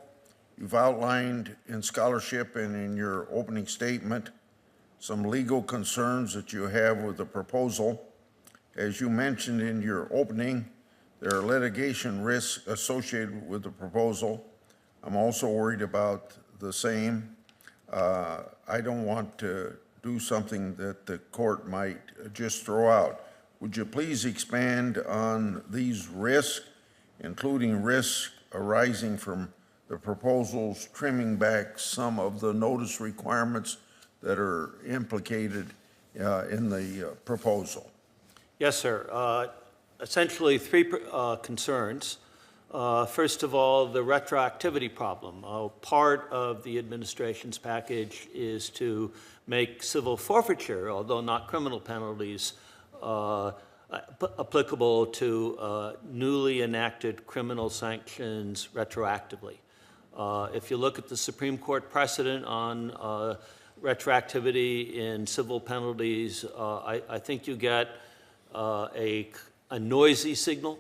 you've outlined in scholarship and in your opening statement some legal concerns that you have with the proposal. As you mentioned in your opening, there are litigation risks associated with the proposal. I'm also worried about the same. I don't want to do something that the court might just throw out. Would you please expand on these risks, including risks arising from the proposals trimming back some of the notice requirements that are implicated in the proposal? Yes, sir. Essentially, three concerns. First of all, the retroactivity problem. Part of the administration's package is to make civil forfeiture, although not criminal penalties, applicable to newly enacted criminal sanctions retroactively. If you look at the Supreme Court precedent on retroactivity in civil penalties, I think you get a noisy signal.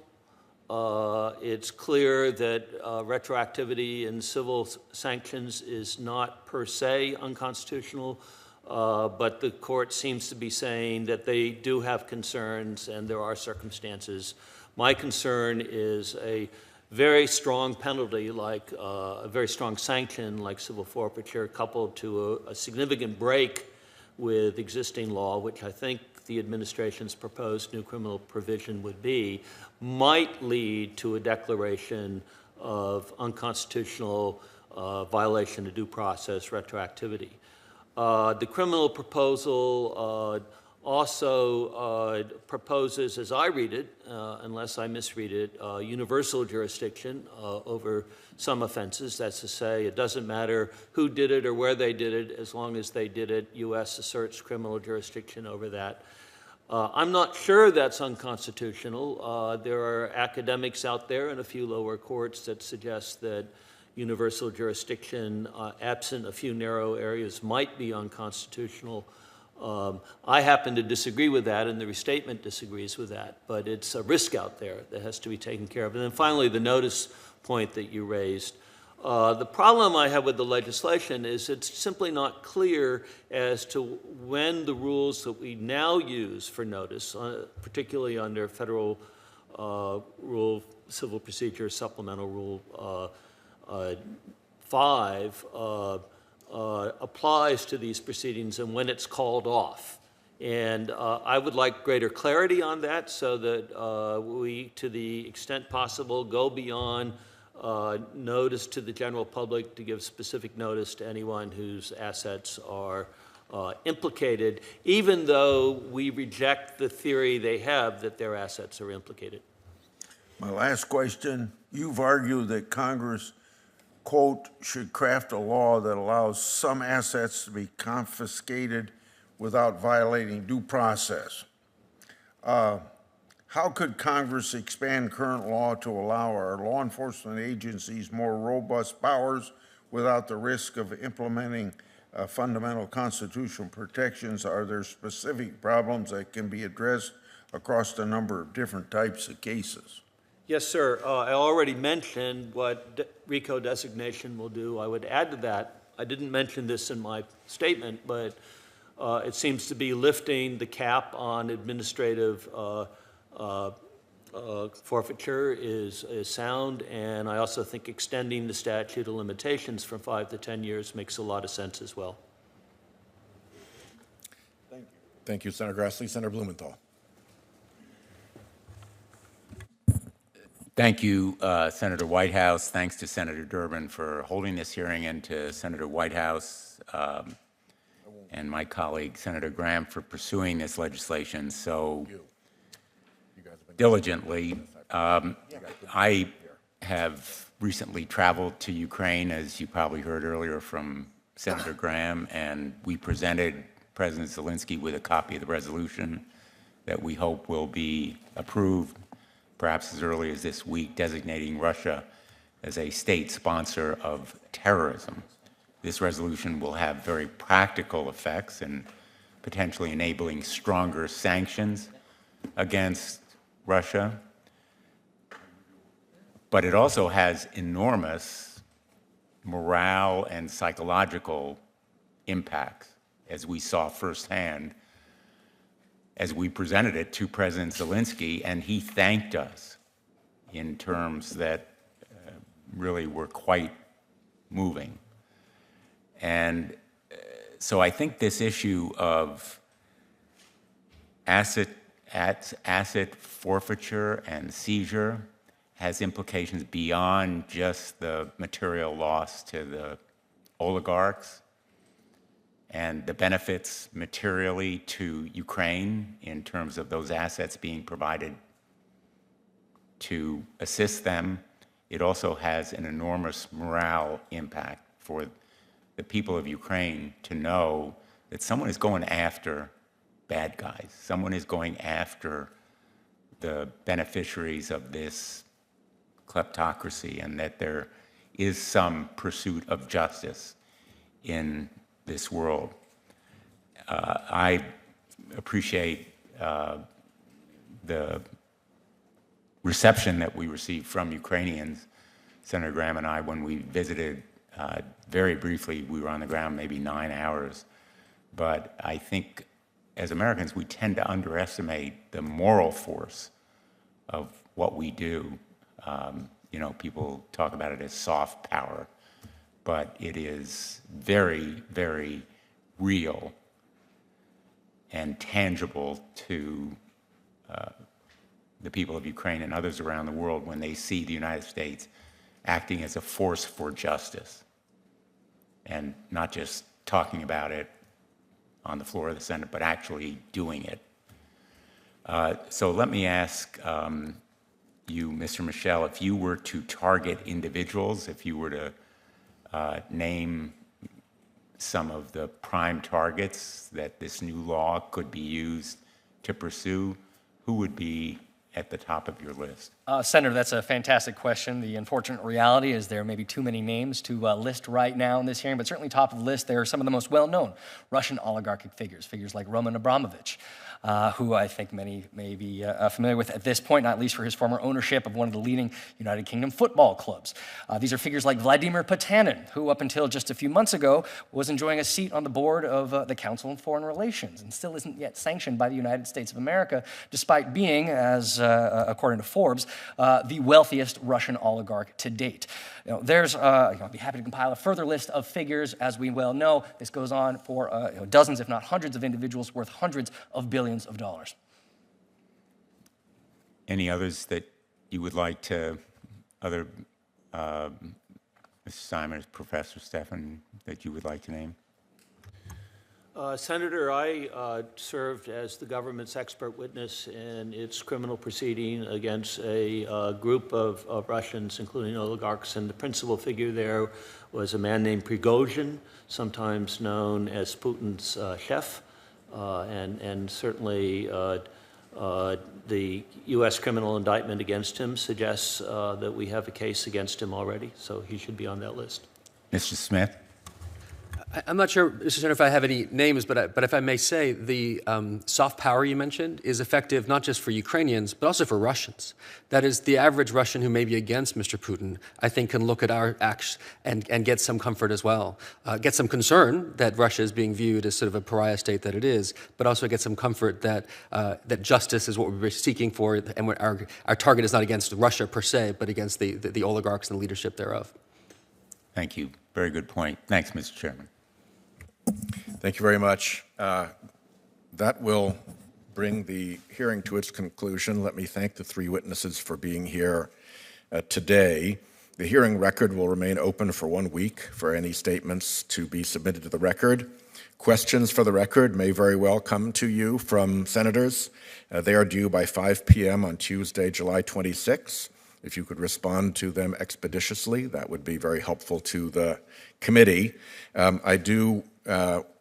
It's clear that retroactivity in civil sanctions is not per se unconstitutional, but the court seems to be saying that they do have concerns and there are circumstances. My concern is a very strong penalty, like a very strong sanction like civil forfeiture, coupled to a significant break with existing law, which I think the administration's proposed new criminal provision would be, might lead to a declaration of unconstitutional violation of due process retroactivity. The criminal proposal also proposes, as I read it, unless I misread it, universal jurisdiction over some offenses. That's to say, it doesn't matter who did it or where they did it, as long as they did it, U.S. asserts criminal jurisdiction over that. I'm not sure that's unconstitutional. There are academics out there and a few lower courts that suggest that universal jurisdiction, absent a few narrow areas, might be unconstitutional. I happen to disagree with that, and the restatement disagrees with that, but it's a risk out there that has to be taken care of. And then finally, the notice point that you raised. The problem I have with the legislation is it's simply not clear as to when the rules that we now use for notice, particularly under Federal Rule, Civil Procedure Supplemental Rule 5, applies to these proceedings and when it's called off. And I would like greater clarity on that so that we, to the extent possible, go beyond notice to the general public to give specific notice to anyone whose assets are implicated, even though we reject the theory they have that their assets are implicated. My last question, you've argued that Congress, quote, should craft a law that allows some assets to be confiscated without violating due process. How could Congress expand current law to allow our law enforcement agencies more robust powers without the risk of implementing fundamental constitutional protections? Are there specific problems that can be addressed across a number of different types of cases? Yes, sir. I already mentioned what RICO designation will do. I would add to that, I didn't mention this in my statement, but it seems to be lifting the cap on administrative forfeiture is sound, and I also think extending the statute of limitations from 5 to 10 years makes a lot of sense as well. Thank you. Thank you, Senator Grassley. Senator Blumenthal. Thank you, Senator Whitehouse. Thanks to Senator Durbin for holding this hearing, and to Senator Whitehouse and my colleague, Senator Graham, for pursuing this legislation so diligently. I have recently traveled to Ukraine, as you probably heard earlier from Senator Graham, and we presented President Zelensky with a copy of the resolution that we hope will be approved perhaps as early as this week, designating Russia as a state sponsor of terrorism. This resolution will have very practical effects in potentially enabling stronger sanctions against Russia, but it also has enormous morale and psychological impacts, as we saw firsthand as we presented it to President Zelensky, and he thanked us in terms that really were quite moving. And so I think this issue of asset forfeiture and seizure has implications beyond just the material loss to the oligarchs and the benefits materially to Ukraine in terms of those assets being provided to assist them. It also has an enormous morale impact for the people of Ukraine to know that someone is going after bad guys. Someone is going after the beneficiaries of this kleptocracy, and that there is some pursuit of justice in this world. I appreciate the reception that we received from Ukrainians. Senator Graham and I, when we visited, very briefly, we were on the ground maybe 9 hours, but I think as Americans, we tend to underestimate the moral force of what we do. You know, people talk about it as soft power, but it is very, very real and tangible to the people of Ukraine and others around the world when they see the United States acting as a force for justice and not just talking about it on the floor of the Senate, but actually doing it. So let me ask you, Mr. Michel, if you were to target individuals, if you were to name some of the prime targets that this new law could be used to pursue, who would be at the top of your list? Senator, that's a fantastic question. The unfortunate reality is there may be too many names to list right now in this hearing, but certainly top of the list, there are some of the most well-known Russian oligarchic figures like Roman Abramovich, who I think many may be familiar with at this point, not least for his former ownership of one of the leading United Kingdom football clubs. These are figures like Vladimir Potanin, who up until just a few months ago was enjoying a seat on the board of the Council on Foreign Relations and still isn't yet sanctioned by the United States of America, despite being, as according to Forbes, the wealthiest Russian oligarch to date. You know, there's, I'll be happy to compile a further list of figures. As we well know, this goes on for dozens, if not hundreds, of individuals worth hundreds of billions of dollars. Any others that you would like to, Mr. Simon, Professor Stefan, that you would like to name? Senator, I served as the government's expert witness in its criminal proceeding against a group of Russians, including oligarchs, and the principal figure there was a man named Prigozhin, sometimes known as Putin's chef, and certainly the U.S. criminal indictment against him suggests that we have a case against him already, so he should be on that list. Mr. Smith? I'm not sure, Mr. Senator, if I have any names, but if I may say, the soft power you mentioned is effective not just for Ukrainians, but also for Russians. That is, the average Russian who may be against Mr. Putin, I think, can look at our acts and get some comfort as well. Get some concern that Russia is being viewed as sort of a pariah state that it is, but also get some comfort that that justice is what we're seeking for, and our target is not against Russia per se, but against the oligarchs and the leadership thereof. Thank you. Very good point. Thanks, Mr. Chairman. Thank you very much. That will bring the hearing to its conclusion. Let me thank the three witnesses for being here today. The hearing record will remain open for 1 week for any statements to be submitted to the record. Questions for the record may very well come to you from senators. They are due by 5 p.m. on Tuesday, July 26. If you could respond to them expeditiously, that would be very helpful to the committee. I do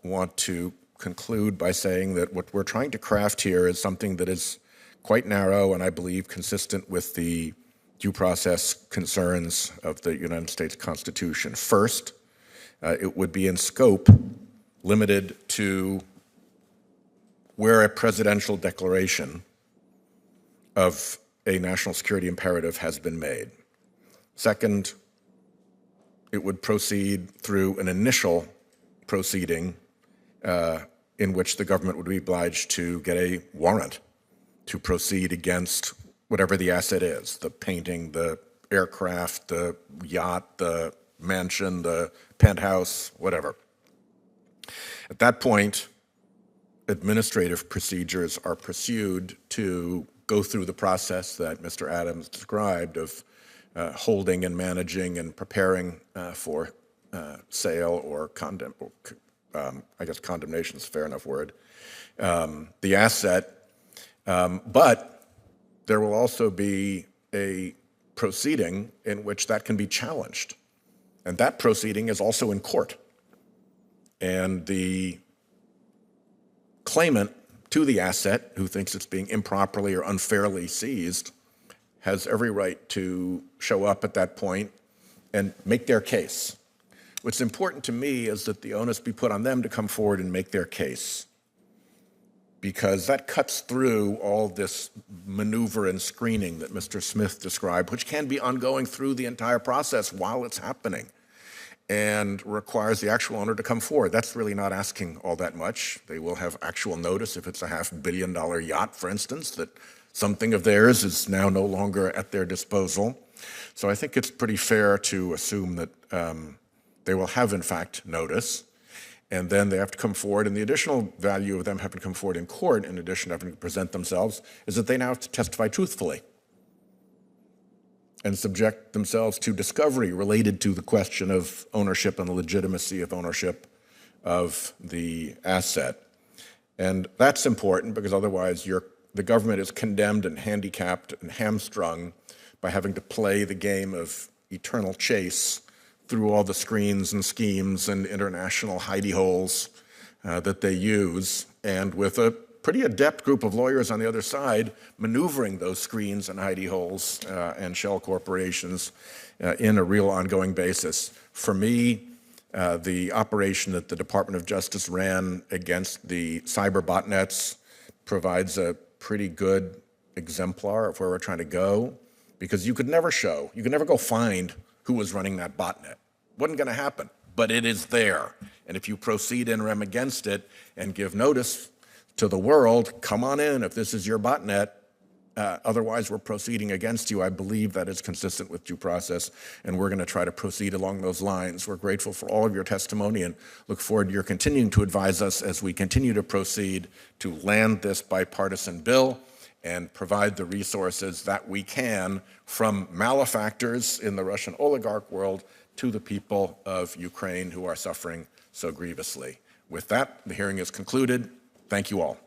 want to conclude by saying that what we're trying to craft here is something that is quite narrow and I believe consistent with the due process concerns of the United States Constitution. First, it would be in scope limited to where a presidential declaration of a national security imperative has been made. Second, it would proceed through an initial proceeding in which the government would be obliged to get a warrant to proceed against whatever the asset is, the painting, the aircraft, the yacht, the mansion, the penthouse, whatever. At that point, administrative procedures are pursued to go through the process that Mr. Adams described of holding and managing and preparing for sale or I guess condemnation is a fair enough word, the asset. But there will also be a proceeding in which that can be challenged. And that proceeding is also in court. And the claimant to the asset, who thinks it's being improperly or unfairly seized, has every right to show up at that point and make their case. What's important to me is that the onus be put on them to come forward and make their case, because that cuts through all this maneuver and screening that Mr. Smith described, which can be ongoing through the entire process while it's happening, and requires the actual owner to come forward. That's really not asking all that much. They will have actual notice if it's a $500 million yacht, for instance, that something of theirs is now no longer at their disposal. So I think it's pretty fair to assume that they will have, in fact, notice, and then they have to come forward. And the additional value of them having to come forward in court, in addition to having to present themselves, is that they now have to testify truthfully and subject themselves to discovery related to the question of ownership and the legitimacy of ownership of the asset. And that's important because otherwise the government is condemned and handicapped and hamstrung by having to play the game of eternal chase through all the screens and schemes and international hidey holes that they use, and with a pretty adept group of lawyers on the other side maneuvering those screens and hidey holes and shell corporations in a real ongoing basis. For me, the operation that the Department of Justice ran against the cyber botnets provides a pretty good exemplar of where we're trying to go, because you could never go find who was running that botnet. Wasn't going to happen, but it is there. And if you proceed in rem against it and give notice to the world, come on in if this is your botnet, otherwise we're proceeding against you, I believe that is consistent with due process, and we're going to try to proceed along those lines. We're grateful for all of your testimony and look forward to your continuing to advise us as we continue to proceed to land this bipartisan bill and provide the resources that we can from malefactors in the Russian oligarch world to the people of Ukraine who are suffering so grievously. With that, the hearing is concluded. Thank you all.